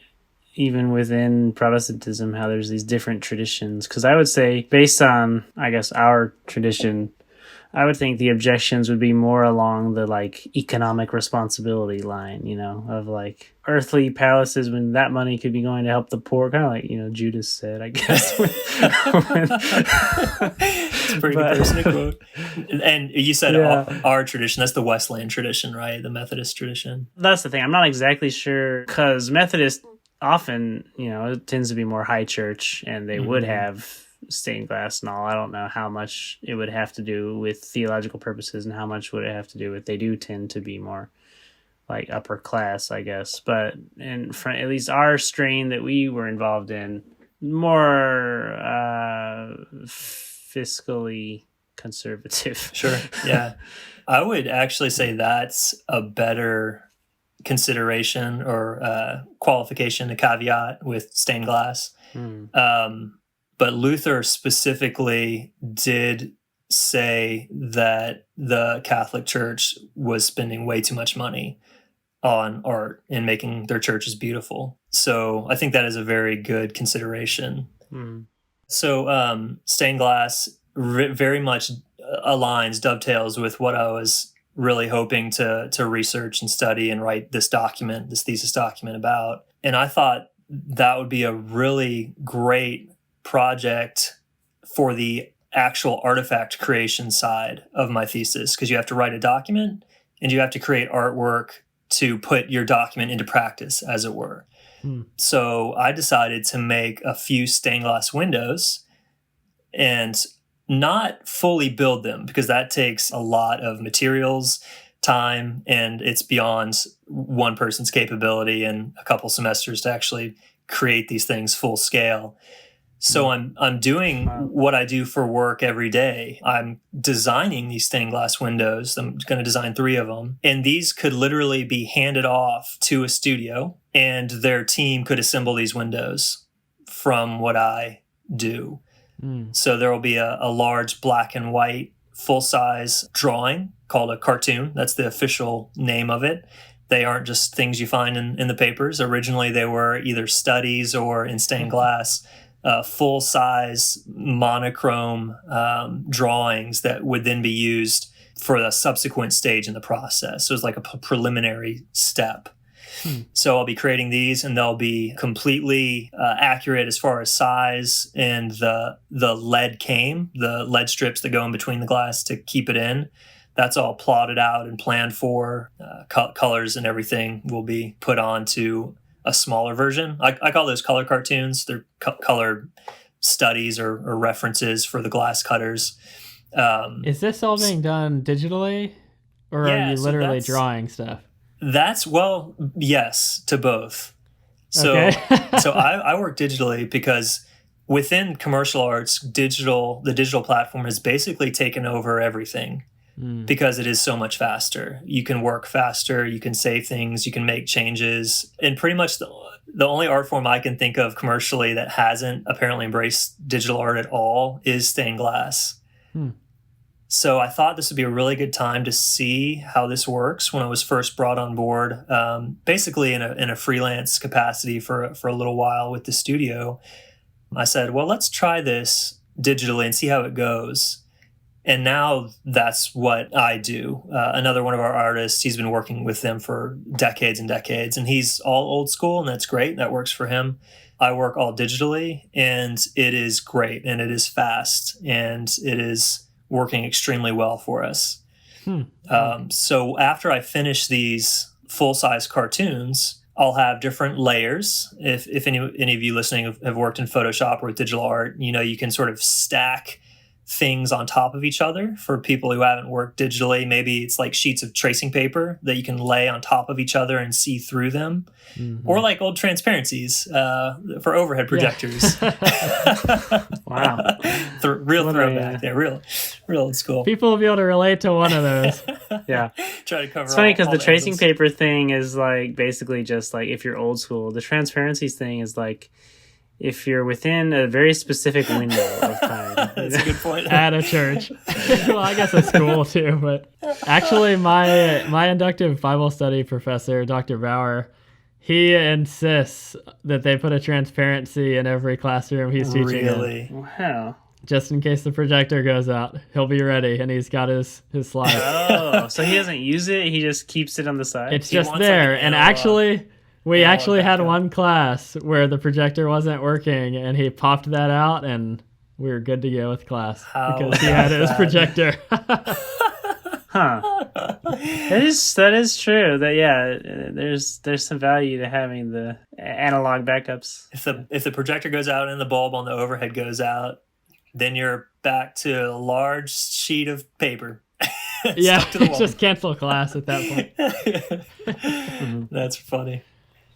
even within Protestantism, how there's these different traditions. Because I would say, based on, I guess, our tradition, I would think the objections would be more along the like economic responsibility line, of like earthly palaces when that money could be going to help the poor, kind of like, Judas said, I guess. It's a pretty good person to quote. And you said our tradition, that's the Wesleyan tradition, right? The Methodist tradition. That's the thing. I'm not exactly sure, because Methodist often, it tends to be more high church, and they would have stained glass and all. I don't know how much it would have to do with theological purposes and how much would it have to do with, they do tend to be more like upper class, I guess. But at least our strain that we were involved in, more fiscally conservative. Sure. Yeah. I would actually say that's a better consideration or qualification, a caveat with stained glass. But Luther specifically did say that the Catholic Church was spending way too much money on art and making their churches beautiful. So I think that is a very good consideration. So stained glass very much dovetails with what I was really hoping to research and study and write this thesis document about. And I thought that would be a really great project for the actual artifact creation side of my thesis, because you have to write a document and you have to create artwork to put your document into practice, as it were. So I decided to make a few stained glass windows and not fully build them, because that takes a lot of materials, time, and it's beyond one person's capability and a couple semesters to actually create these things full scale. So I'm doing what I do for work every day. I'm designing these stained glass windows. I'm going to design 3 of them. And these could literally be handed off to a studio, and their team could assemble these windows from what I do. So there will be a large black and white full-size drawing called a cartoon. That's the official name of it. They aren't just things you find in the papers. Originally, they were either studies or in stained glass, full-size monochrome drawings that would then be used for the subsequent stage in the process. So it's like a preliminary step. So I'll be creating these, and they'll be completely accurate as far as size and the lead the lead strips that go in between the glass to keep it in. That's all plotted out and planned for. Colors and everything will be put onto a smaller version. I call those color cartoons. They're color studies or references for the glass cutters. Is this all being done digitally, or are you literally drawing stuff? Yes, to both. So, Okay. so I work digitally because within commercial arts, the digital platform has basically taken over everything because it is so much faster. You can work faster, you can save things, you can make changes. And pretty much the only art form I can think of commercially that hasn't apparently embraced digital art at all is stained glass. So I thought this would be a really good time to see how this works when I was first brought on board, basically in a freelance capacity for a little while with the studio. I said, well, let's try this digitally and see how it goes. And now that's what I do. Another one of our artists, he's been working with them for decades and decades, and he's all old school, and that's great. That works for him. I work all digitally, and it is great, and it is fast, and it is working extremely well for us. So after I finish these full-size cartoons, I'll have different layers. If any of you listening have worked in Photoshop or with digital art, you can sort of stack things on top of each other. For people who haven't worked digitally, maybe it's like sheets of tracing paper that you can lay on top of each other and see through them. Or like old transparencies for overhead projectors. Wow. Real throwback there. Real old school. People will be able to relate to one of those. Yeah. Try to cover It's funny because all the tracing angles. paper thing is like basically just like if you're old school. The transparencies thing is like if you're within a very specific window of time. That's a good point. At a church. Well, I guess at school too, but actually my inductive Bible study professor, Dr. Bauer, he insists that they put a transparency in every classroom he's teaching in. Really? Wow. Just in case the projector goes out, he'll be ready, and he's got his slide. Oh, so he doesn't use it, he just keeps it on the side? It's He just wants there, like an and analog- actually, we analog actually had backup. one class where the projector wasn't working, and he popped that out, and we were good to go with class How because he had his bad. projector. Huh. That is true. That there's some value to having the analog backups. If the projector goes out and the bulb on the overhead goes out, then you're back to a large sheet of paper. Yeah, Stuck to the wall. just cancel class at that point. That's funny.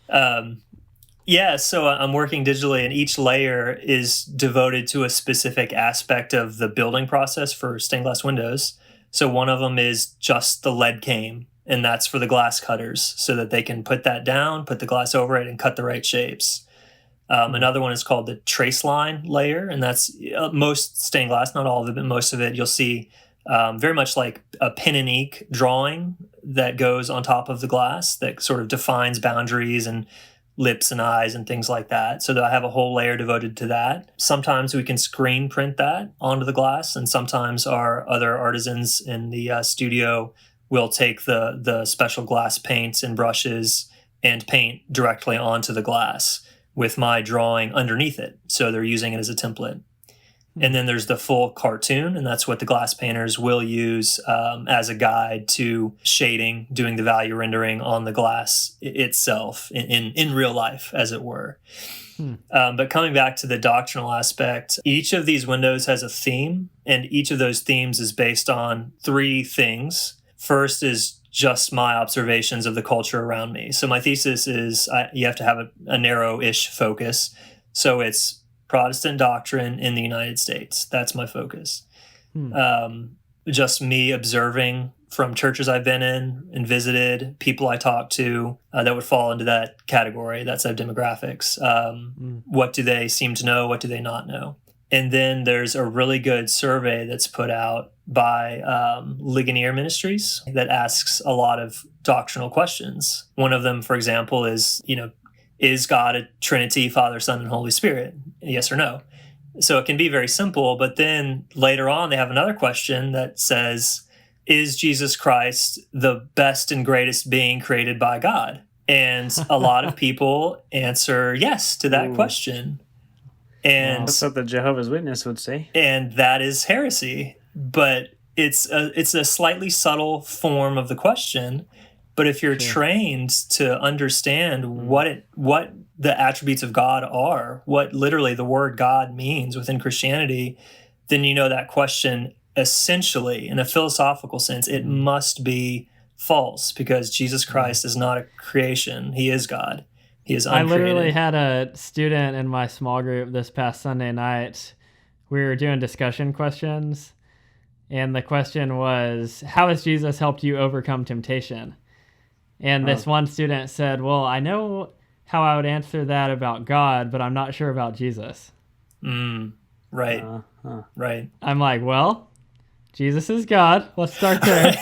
So I'm working digitally, and each layer is devoted to a specific aspect of the building process for stained glass windows. So one of them is just the lead came, and that's for the glass cutters so that they can put that down, put the glass over it, and cut the right shapes. Another one is called the trace line layer, and that's most stained glass, not all of it, but most of it you'll see very much like a pen and ink drawing that goes on top of the glass that sort of defines boundaries and lips and eyes and things like that. So that I have a whole layer devoted to that. Sometimes we can screen print that onto the glass, and sometimes our other artisans in the studio will take the special glass paints and brushes and paint directly onto the glass with my drawing underneath it. So they're using it as a template. And then there's the full cartoon, and that's what the glass painters will use as a guide to shading, doing the value rendering on the glass itself in real life, as it were. But coming back to the doctrinal aspect, each of these windows has a theme, and each of those themes is based on three things. First is just my observations of the culture around me. So my thesis is you have to have a narrow-ish focus. So it's Protestant doctrine in the United States. That's my focus. Just me observing from churches I've been in and visited, people I talked to that would fall into that category, that set of demographics. What do they seem to know? What do they not know? And then there's a really good survey that's put out by Ligonier Ministries that asks a lot of doctrinal questions. One of them, for example, is God a Trinity, Father, Son, and Holy Spirit? Yes or no? So it can be very simple, but then later on they have another question that says, is Jesus Christ the best and greatest being created by God? And a lot of people answer yes to that question. And That's what the Jehovah's Witness would say. And that is heresy. But it's a slightly subtle form of the question. But if you're trained to understand what the attributes of God are, what literally the word God means within Christianity, then you know that question essentially, in a philosophical sense, it must be false because Jesus Christ is not a creation. He is God. He is uncreated. I literally had a student in my small group this past Sunday night. We were doing discussion questions, and the question was, how has Jesus helped you overcome temptation? And this one student said, well, I know how I would answer that about God, but I'm not sure about Jesus. Right. Right. I'm like, well, Jesus is God. Let's start there.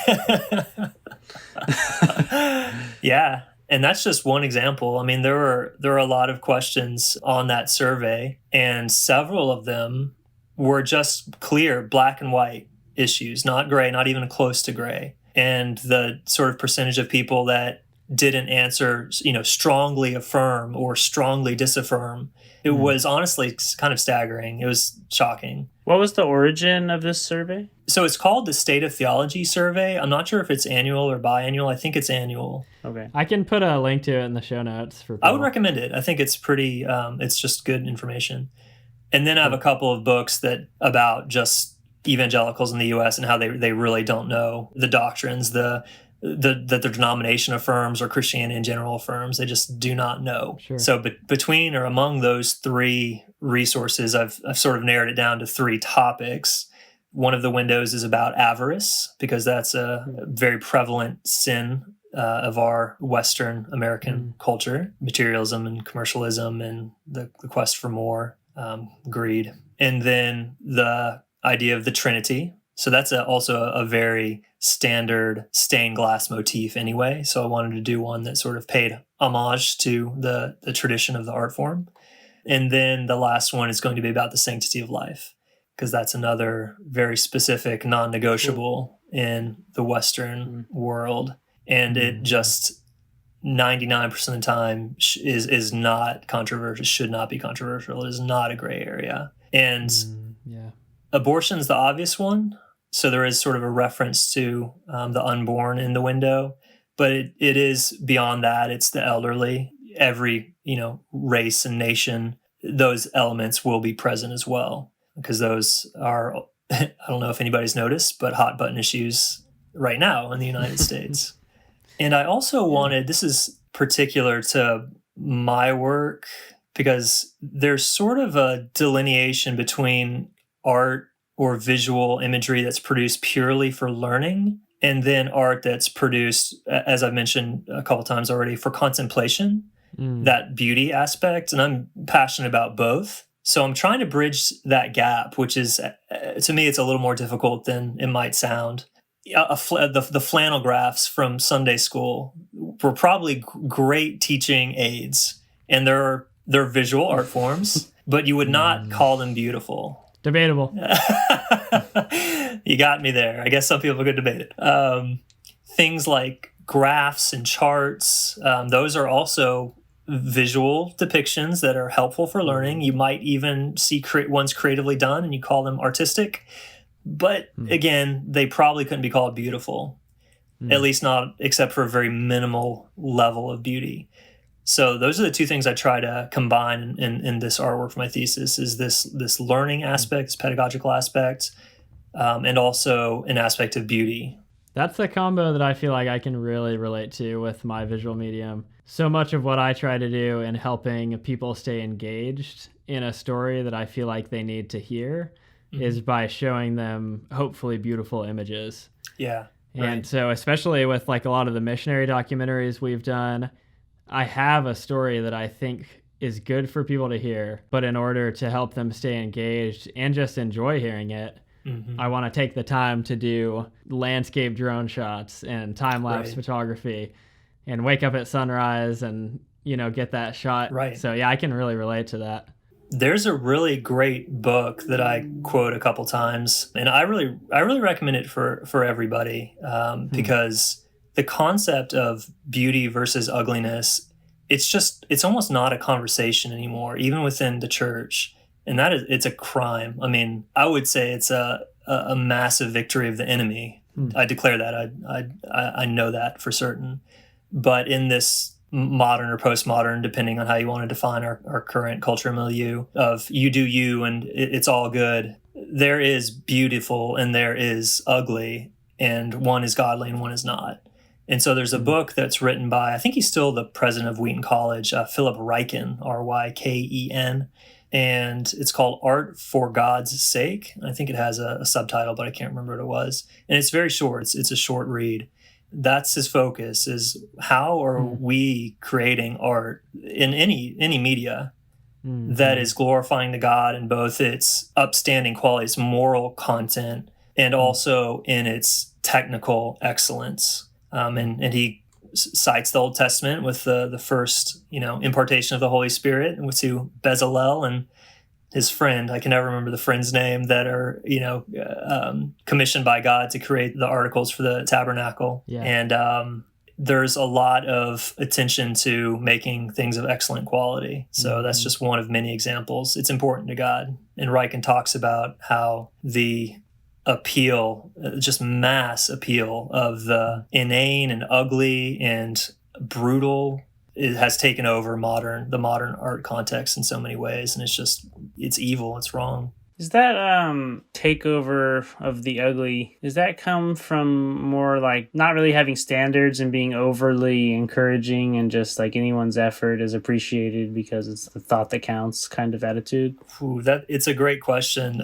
Yeah. And that's just one example. I mean, there were a lot of questions on that survey, and several of them were just clear black and white issues, not gray, not even close to gray. And the sort of percentage of people that didn't answer, strongly affirm or strongly disaffirm, it was honestly kind of staggering. It was shocking. What was the origin of this survey? So it's called the State of Theology Survey. I'm not sure if it's annual or biannual. I think it's annual. Okay. I can put a link to it in the show notes for people. I would recommend it. I think it's pretty, it's just good information. And then I have a couple of books that about just evangelicals in the U.S. and how they really don't know the doctrines, that the denomination affirms or Christianity in general affirms. They just do not know. Sure. So between or among those three resources, I've sort of narrowed it down to three topics. One of the windows is about avarice, because that's a very prevalent sin of our Western American culture, materialism and commercialism and the quest for more, greed. And then the idea of the Trinity. So that's also a very standard stained glass motif anyway. So I wanted to do one that sort of paid homage to the tradition of the art form. And then the last one is going to be about the sanctity of life, because that's another very specific non-negotiable in the Western world. And it just 99% of the time is not controversial, should not be controversial. It is not a gray area. And abortion's the obvious one. So there is sort of a reference to the unborn in the window, but it is beyond that. It's the elderly. Every, race and nation, those elements will be present as well, because those are, I don't know if anybody's noticed, but hot button issues right now in the United States. And I also wanted, this is particular to my work, because there's sort of a delineation between art or visual imagery that's produced purely for learning, and then art that's produced, as I've mentioned a couple times already, for contemplation, that beauty aspect. And I'm passionate about both. So I'm trying to bridge that gap, which is, to me, it's a little more difficult than it might sound. The flannel graphs from Sunday school were probably great teaching aids, and they're visual art forms, but you would not call them beautiful. Debatable. You got me there. I guess some people could debate it. Things like graphs and charts, those are also visual depictions that are helpful for learning. You might even see ones creatively done and you call them artistic. But again, they probably couldn't be called beautiful, at least not except for a very minimal level of beauty. So those are the two things I try to combine in this artwork for my thesis, is this learning aspect, this pedagogical aspect, and also an aspect of beauty. That's the combo that I feel like I can really relate to with my visual medium. So much of what I try to do in helping people stay engaged in a story that I feel like they need to hear is by showing them hopefully beautiful images. Yeah. And so especially with like a lot of the missionary documentaries we've done, I have a story that I think is good for people to hear, but in order to help them stay engaged and just enjoy hearing it, I want to take the time to do landscape drone shots and time-lapse photography and wake up at sunrise and, get that shot. Right. So yeah, I can really relate to that. There's a really great book that I quote a couple times, and I really recommend it for everybody, because the concept of beauty versus ugliness, it's almost not a conversation anymore, even within the church. And it's a crime. I mean, I would say it's a massive victory of the enemy. I declare that. I know that for certain. But in this modern or postmodern, depending on how you want to define our current culture milieu of you do you and it's all good, there is beautiful and there is ugly, and one is godly and one is not. And so there's a book that's written by, I think he's still the president of Wheaton College, Philip Ryken, Ryken, and it's called Art for God's Sake. I think it has a subtitle, but I can't remember what it was. And it's very short. It's a short read. That's his focus, is how are we creating art in any media that is glorifying to God in both its upstanding quality, its moral content, and also in its technical excellence. And he cites the Old Testament with the first, impartation of the Holy Spirit to Bezalel and his friend. I can never remember the friend's name, that are, commissioned by God to create the articles for the tabernacle. Yeah. And there's a lot of attention to making things of excellent quality. So that's just one of many examples. It's important to God. And Ryken talks about how the appeal, just mass appeal of the inane and ugly and brutal, it has taken over the modern art context in so many ways. And it's evil, it's wrong. Is that takeover of the ugly, does that come from more like not really having standards and being overly encouraging and just like anyone's effort is appreciated because it's the thought that counts kind of attitude? It's a great question.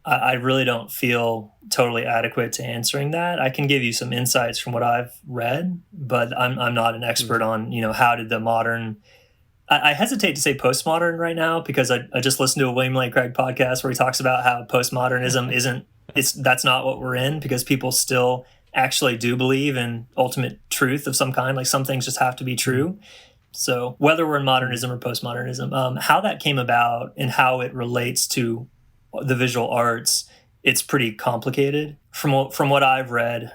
I really don't feel totally adequate to answering that. I can give you some insights from what I've read, but I'm not an expert on, how did the modern... I hesitate to say postmodern right now because I just listened to a William Lane Craig podcast where he talks about how postmodernism that's not what we're in, because people still actually do believe in ultimate truth of some kind. Like some things just have to be true. So whether we're in modernism or postmodernism, how that came about and how it relates to the visual arts, it's pretty complicated. From what I've read,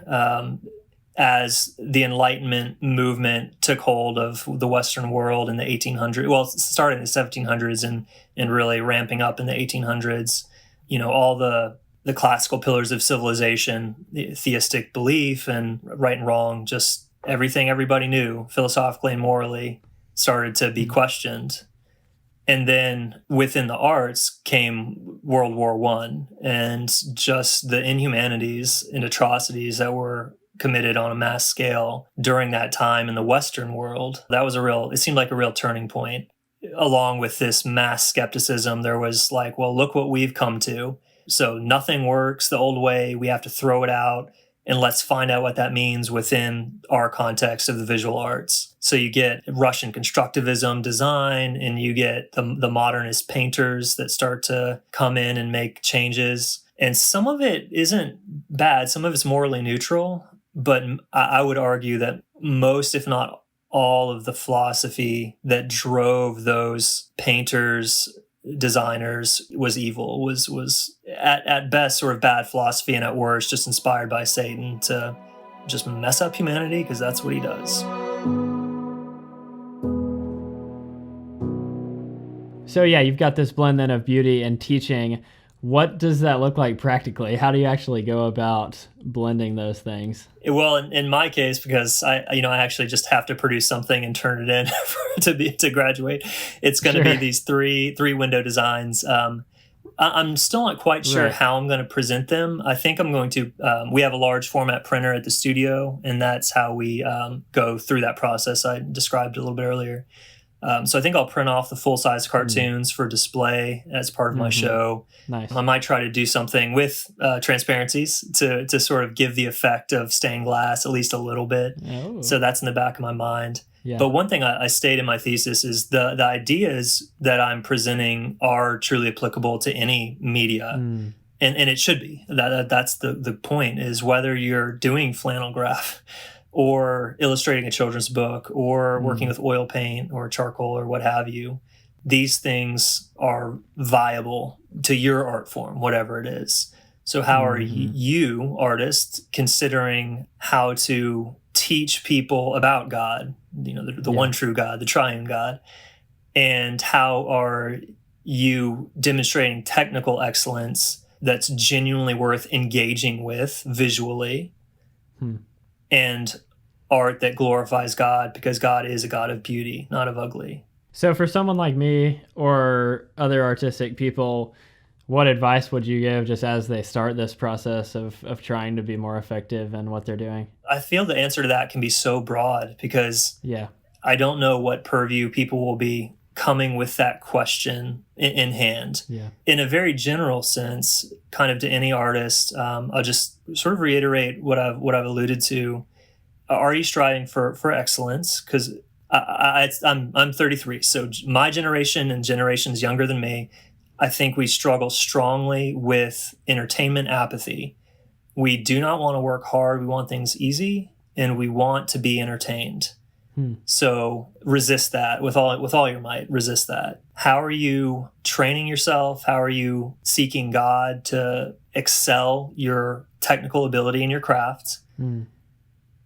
as the Enlightenment movement took hold of the Western world in the 1800s, well, starting in the 1700s and really ramping up in the 1800s, all the classical pillars of civilization, theistic belief and right and wrong, just everything everybody knew philosophically and morally started to be questioned. And then within the arts came World War I and just the inhumanities and atrocities that were committed on a mass scale during that time in the Western world. It seemed like a real turning point. Along with this mass skepticism, there was like, well, look what we've come to. So nothing works the old way. We have to throw it out. And let's find out what that means within our context of the visual arts. So you get Russian constructivism design, and you get the modernist painters that start to come in and make changes. And some of it isn't bad. Some of it's morally neutral. But I would argue that most, if not all, of the philosophy that drove those painters, designers, was evil, was at best sort of bad philosophy, and at worst just inspired by Satan to just mess up humanity, because that's what he does. So yeah, you've got this blend then of beauty and teaching. What does that look like practically? How do you actually go about blending those things? Well, in my case, because I actually just have to produce something and turn it in to graduate. It's going to be these three window designs. I'm still not quite sure how I'm going to present them. I think I'm going to. We have a large format printer at the studio, and that's how we go through that process I described a little bit earlier. So I think I'll print off the full-size cartoons for display as part of my show. Nice. I might try to do something with transparencies to sort of give the effect of stained glass at least a little bit. Oh. So that's in the back of my mind. Yeah. But one thing I state in my thesis is the ideas that I'm presenting are truly applicable to any media. And it should be. That's the point, is whether you're doing flannel graph or illustrating a children's book or working with oil paint or charcoal or what have you. These things are viable to your art form, whatever it is. So how are you, artists, considering how to teach people about God, the one true God, the triune God? And how are you demonstrating technical excellence that's genuinely worth engaging with visually? And art that glorifies God, because God is a God of beauty, not of ugly. So for someone like me or other artistic people, what advice would you give just as they start this process of trying to be more effective in what they're doing? I feel the answer to that can be so broad, because I don't know what purview people will be coming with that question in hand. In a very general sense, kind of to any artist, I'll just sort of reiterate what I've alluded to. Are you striving for excellence? Because I'm 33, so my generation and generations younger than me, I think we struggle strongly with entertainment apathy. We do not want to work hard. We want things easy, and we want to be entertained. So resist that with all your might. Resist that. How are you training yourself? How are you seeking God to excel your technical ability in your craft?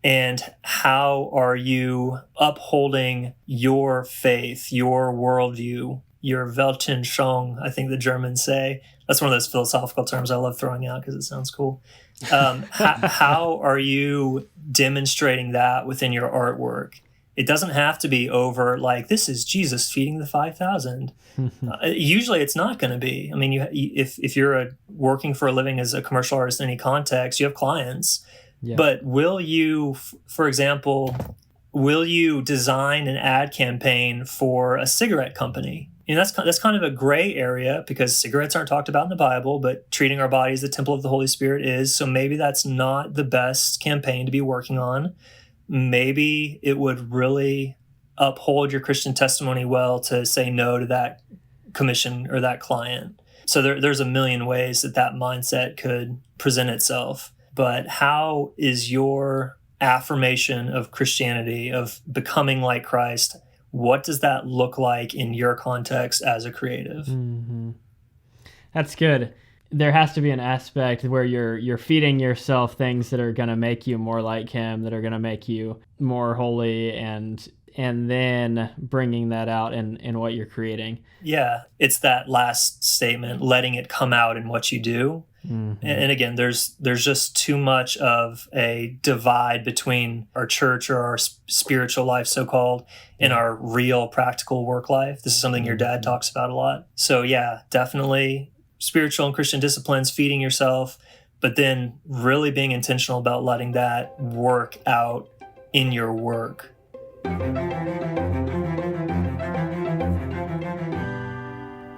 And how are you upholding your faith, your worldview, your Weltanschauung, I think the Germans say. That's one of those philosophical terms I love throwing out because it sounds cool. How are you demonstrating that within your artwork? It doesn't have to be over like, this is Jesus feeding the 5,000. Usually it's not going to be. I mean, if you're working for a living as a commercial artist in any context, you have clients. Yeah. But will you, for example, will you design an ad campaign for a cigarette company? You know, that's kind of a gray area because cigarettes aren't talked about in the Bible, but treating our body as the temple of the Holy Spirit is. So maybe that's not the best campaign to be working on. Maybe it would really uphold your Christian testimony well to say no to that commission or that client. So there's a million ways that mindset could present itself. But how is your affirmation of Christianity, of becoming like Christ, what does that look like in your context as a creative? Mm-hmm. That's good. There has to be an aspect where you're feeding yourself things that are going to make you more like him, that are going to make you more holy, and then bringing that out in what you're creating. Yeah, it's that last statement, letting it come out in what you do. Mm-hmm. And again, there's just too much of a divide between our church or our spiritual life, so-called, and our real practical work life. This is something your dad talks about a lot. So yeah, definitely spiritual and Christian disciplines, feeding yourself, but then really being intentional about letting that work out in your work.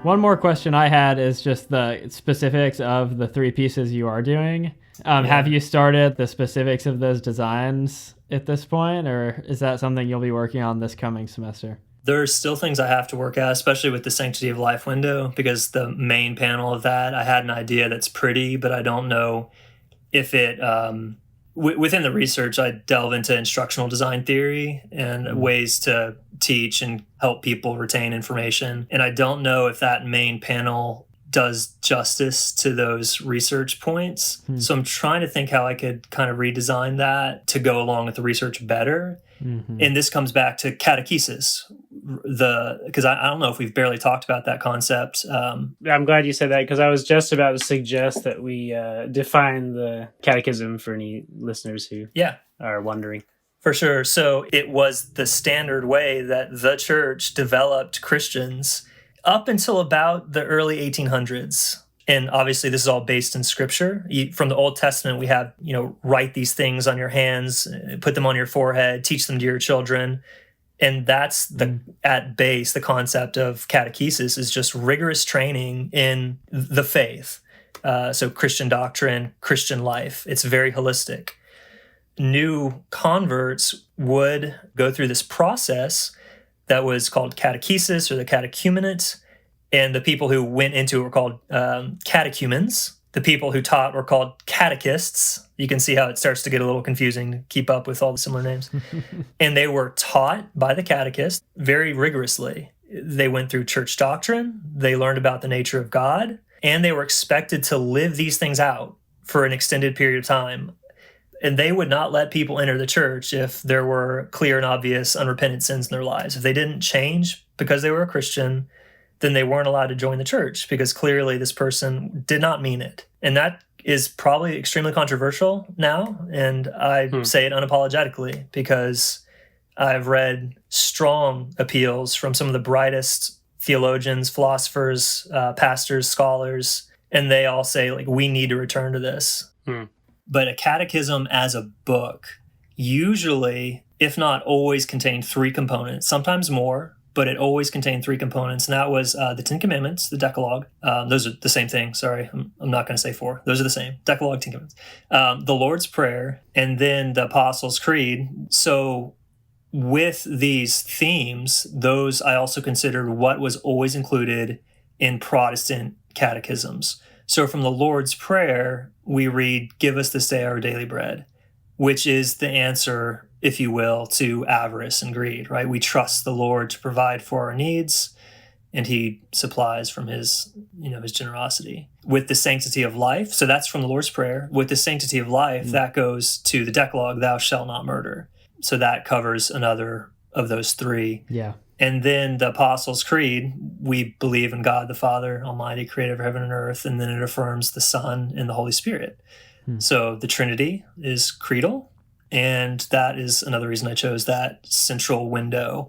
One more question I had is just the specifics of the 3 pieces you are doing. Have you started the specifics of those designs at this point, or is that something you'll be working on this coming semester? There's still things I have to work at, especially with the Sanctity of Life window, because the main panel of that, I had an idea that's pretty, but I don't know if it... within the research, I delve into instructional design theory and ways to teach and help people retain information. And I don't know if that main panel does justice to those research points. So I'm trying to think how I could kind of redesign that to go along with the research better. Mm-hmm. And this comes back to catechesis, because I don't know if we've barely talked about that concept. I'm glad you said that, because I was just about to suggest that we define the catechism for any listeners who are wondering. For sure. So it was the standard way that the church developed Christians up until about the early 1800s. And obviously this is all based in scripture. From the Old Testament, we have, write these things on your hands, put them on your forehead, teach them to your children. And that's at base, the concept of catechesis is just rigorous training in the faith. So Christian doctrine, Christian life, it's very holistic. New converts would go through this process that was called catechesis or the catechumenate. And the people who went into it were called catechumens. The people who taught were called catechists. You can see how it starts to get a little confusing to keep up with all the similar names. And they were taught by the catechist very rigorously. They went through church doctrine. They learned about the nature of God. And they were expected to live these things out for an extended period of time. And they would not let people enter the church if there were clear and obvious unrepentant sins in their lives. If they didn't change because they were a Christian, then they weren't allowed to join the church because clearly this person did not mean it. And that is probably extremely controversial now. And I say it unapologetically because I've read strong appeals from some of the brightest theologians, philosophers, pastors, scholars, and they all say, we need to return to this. But a catechism as a book usually, if not always, contained 3 components, sometimes more, but it always contained 3 components. And that was the 10 Commandments, the Decalogue. Those are the same thing. Sorry, I'm not going to say 4. Those are the same. Decalogue, 10 Commandments. The Lord's Prayer, and then the Apostles' Creed. So with these themes, those I also considered what was always included in Protestant catechisms. So from the Lord's Prayer, we read, "Give us this day our daily bread," which is the answer, if you will, to avarice and greed, right? We trust the Lord to provide for our needs. and he supplies from his, his generosity. With the sanctity of life, so that's from the Lord's Prayer. With the sanctity of life, that goes to the Decalogue, thou shalt not murder. So that covers another of those three. Yeah. And then the Apostles' Creed, we believe in God the Father, Almighty, creator of heaven and earth, and then it affirms the Son and the Holy Spirit. So the Trinity is creedal, and that is another reason I chose that central window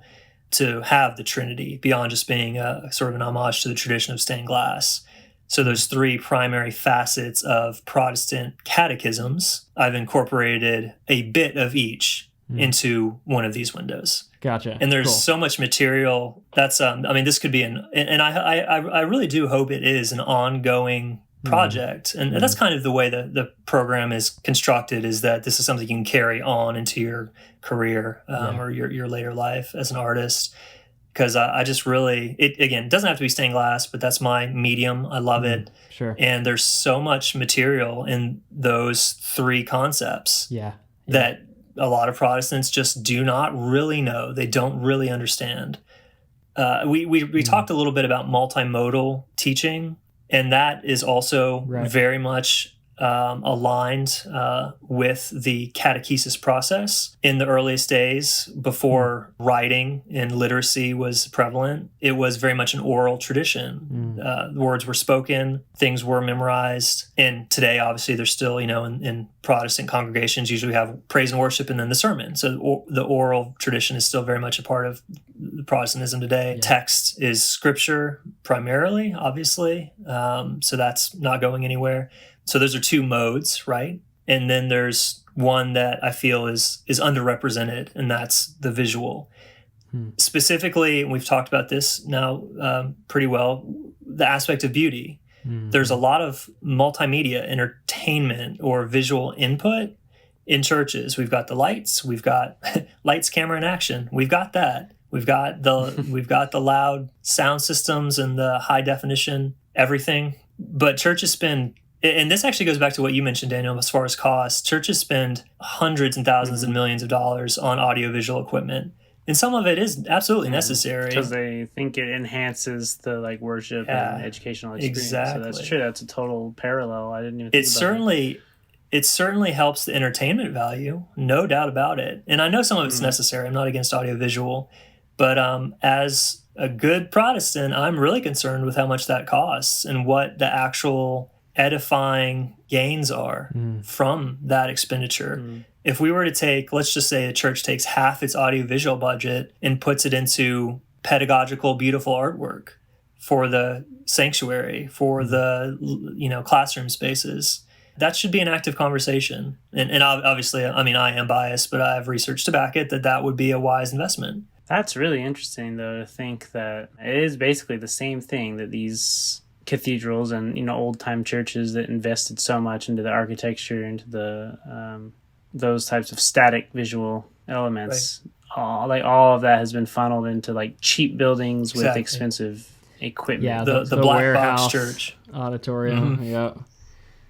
to have the Trinity beyond just being a sort of an homage to the tradition of stained glass. So those three primary facets of Protestant catechisms, I've incorporated a bit of each into one of these windows. Gotcha. And there's Cool. so much material that's, this could be and I really do hope it is an ongoing project. And that's kind of the way the program is constructed, is that this is something you can carry on into your career or your later life as an artist. Because I just really, it doesn't have to be stained glass, but that's my medium. I love it. Sure. And there's so much material in those three concepts that a lot of Protestants just do not really know. They don't really understand. We talked a little bit about multimodal teaching, and that is also very much aligned with the catechesis process. In the earliest days, before writing and literacy was prevalent, it was very much an oral tradition. Words were spoken, things were memorized. And today, obviously, there's still, in Protestant congregations, usually we have praise and worship and then the sermon. So the oral tradition is still very much a part of the Protestantism today. Text is scripture primarily, obviously. So that's not going anywhere. So those are two modes, right? And then there's one that I feel is underrepresented, and that's the visual. Specifically, and we've talked about this now pretty well, the aspect of beauty. There's a lot of multimedia entertainment or visual input in churches. We've got the lights, we've got lights, camera, and action. We've got that. We've got the loud sound systems and the high definition everything. But churches spend, and this actually goes back to what you mentioned, Daniel, as far as cost. Churches spend hundreds and thousands and millions of dollars on audiovisual equipment. And some of it is absolutely necessary. Because they think it enhances the worship and educational experience. Exactly. So that's true. That's a total parallel. I didn't even think about it certainly helps the entertainment value, no doubt about it. And I know some of it's necessary. I'm not against audiovisual. But as a good Protestant, I'm really concerned with how much that costs and what the actual edifying gains are from that expenditure. If we were to take, let's just say a church takes half its audiovisual budget and puts it into pedagogical, beautiful artwork for the sanctuary, for the classroom spaces, that should be an active conversation. And obviously, I am biased, but I have research to back it that would be a wise investment. That's really interesting, though, to think that it is basically the same thing, that these cathedrals and old time churches that invested so much into the architecture, into the those types of static visual elements, all of that has been funneled into cheap buildings with expensive equipment. Yeah, the black box church auditorium.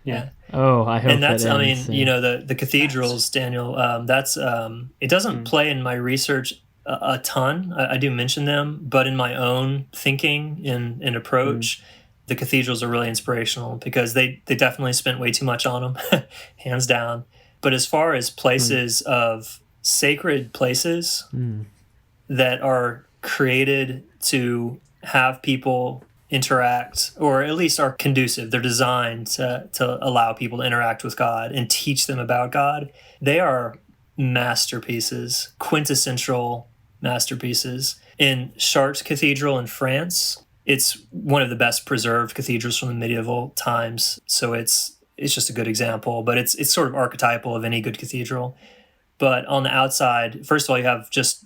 Yeah. Oh, I hope. And that's, that ends, the cathedrals, Daniel. That's it doesn't play in my research a ton. I do mention them, but in my own thinking and approach, the cathedrals are really inspirational because they definitely spent way too much on them, hands down. But as far as places of sacred places that are created to have people interact, or at least are conducive, they're designed to allow people to interact with God and teach them about God, they are masterpieces, quintessential masterpieces. In Chartres Cathedral in France, it's one of the best preserved cathedrals from the medieval times. So it's just a good example, but it's sort of archetypal of any good cathedral. But on the outside, first of all, you have just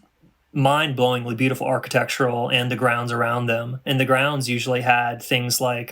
mind-blowingly beautiful architectural and the grounds around them. And the grounds usually had things like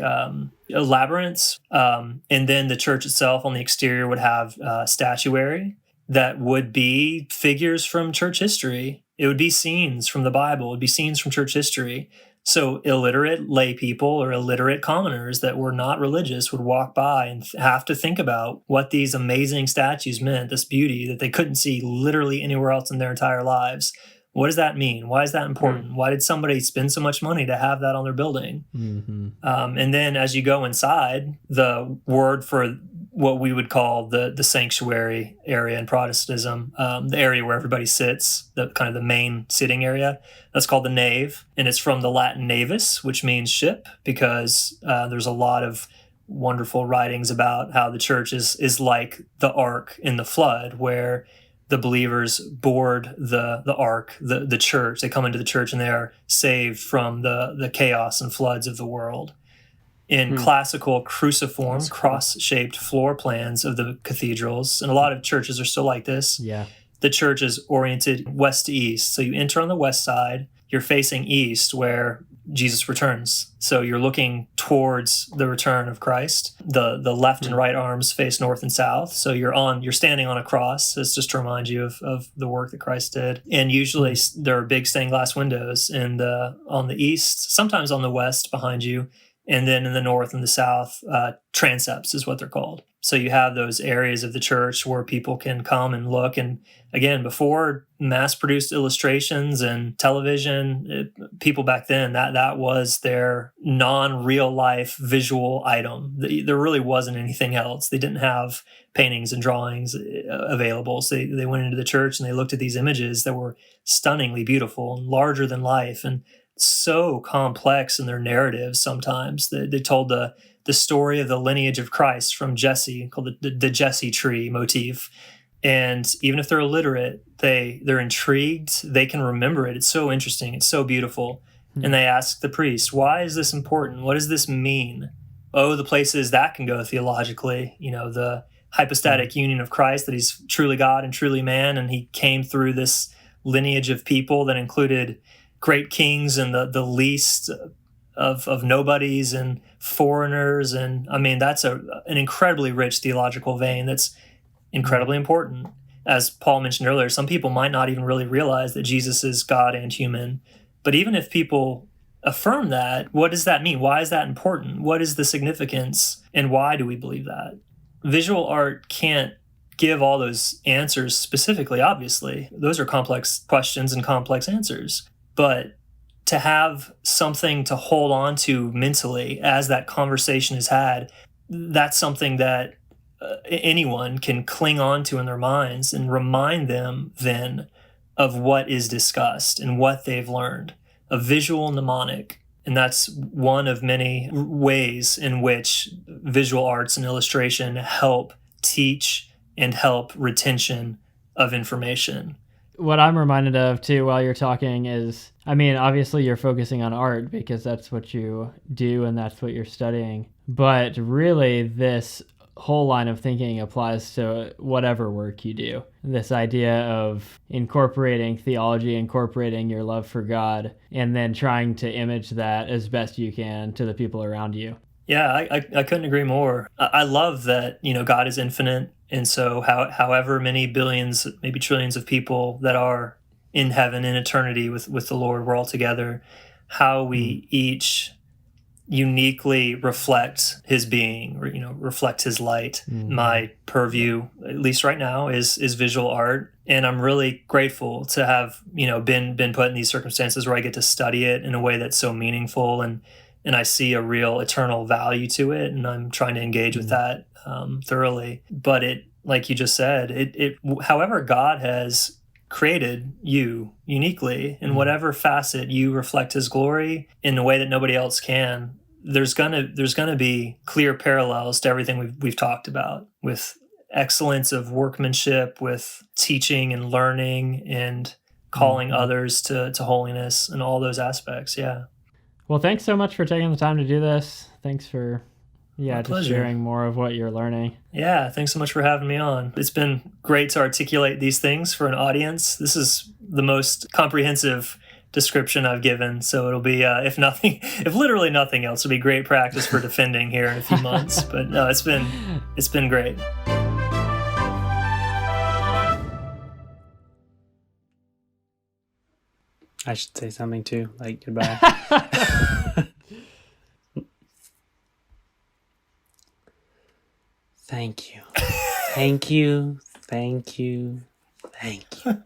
labyrinths. And then the church itself on the exterior would have statuary that would be figures from church history. It would be scenes from the Bible. It would be scenes from church history. So illiterate lay people or illiterate commoners that were not religious would walk by and have to think about what these amazing statues meant, this beauty that they couldn't see literally anywhere else in their entire lives. What does that mean? Why is that important? Why did somebody spend so much money to have that on their building? And then as you go inside, the word for what we would call the sanctuary area in Protestantism, the area where everybody sits, the kind of the main sitting area, that's called the nave. And it's from the Latin navis, which means ship, because there's a lot of wonderful writings about how the church is like the ark in the flood, where the believers board the ark, the church. They come into the church and they are saved from the chaos and floods of the world. In classical cruciform, cross-shaped floor plans of the cathedrals, and a lot of churches are still like this. Yeah. The church is oriented west to east. So you enter on the west side, you're facing east where Jesus returns. So you're looking towards the return of Christ. The left and right arms face north and south. So you're standing on a cross. It's just to remind you of the work that Christ did. And usually there are big stained glass windows on the east, sometimes on the west behind you. And then in the north and the south, transepts is what they're called. So you have those areas of the church where people can come and look. And again, before mass-produced illustrations and television, people back then, that was their non-real life visual item. There really wasn't anything else. They didn't have paintings and drawings available. So they went into the church and they looked at these images that were stunningly beautiful and larger than life and so complex in their narratives sometimes. They told the story of the lineage of Christ from Jesse, called the Jesse tree motif. And even if they're illiterate, they're intrigued. They can remember it. It's so interesting. It's so beautiful. And they ask the priest, why is this important? What does this mean? Oh, the places that can go theologically, the hypostatic union of Christ, that he's truly God and truly man. And he came through this lineage of people that included great kings and the least of nobodies and foreigners. And I mean, that's an incredibly rich theological vein that's incredibly important. As Paul mentioned earlier, some people might not even really realize that Jesus is God and human. But even if people affirm that, what does that mean? Why is that important? What is the significance? And why do we believe that? Visual art can't give all those answers specifically, obviously. Those are complex questions and complex answers. But to have something to hold on to mentally as that conversation is had, that's something that anyone can cling on to in their minds and remind them then of what is discussed and what they've learned. A visual mnemonic. And that's one of many ways in which visual arts and illustration help teach and help retention of information. What I'm reminded of too while you're talking is, I mean, obviously you're focusing on art because that's what you do and that's what you're studying. But really, this whole line of thinking applies to whatever work you do. This idea of incorporating theology, incorporating your love for God, and then trying to image that as best you can to the people around you. Yeah, I couldn't agree more. I love that, God is infinite. And so however many billions, maybe trillions of people that are in heaven in eternity with the Lord, we're all together, how we each uniquely reflect his being, or, reflect his light. My purview, at least right now, is visual art. And I'm really grateful to have, been put in these circumstances where I get to study it in a way that's so meaningful and I see a real eternal value to it, and I'm trying to engage with that thoroughly. But it, like you just said, it however God has created you uniquely, in whatever facet you reflect his glory in a way that nobody else can, there's gonna be clear parallels to everything we've talked about, with excellence of workmanship, with teaching and learning and calling others to holiness and all those aspects. Yeah. Well, thanks so much for taking the time to do this. Thanks for, just sharing more of what you're learning. Yeah, thanks so much for having me on. It's been great to articulate these things for an audience. This is the most comprehensive description I've given, so it'll be, if literally nothing else, it'll be great practice for defending here in a few months. But no, it's been great. I should say something too, like goodbye. Thank you. Thank you. Thank you. Thank you.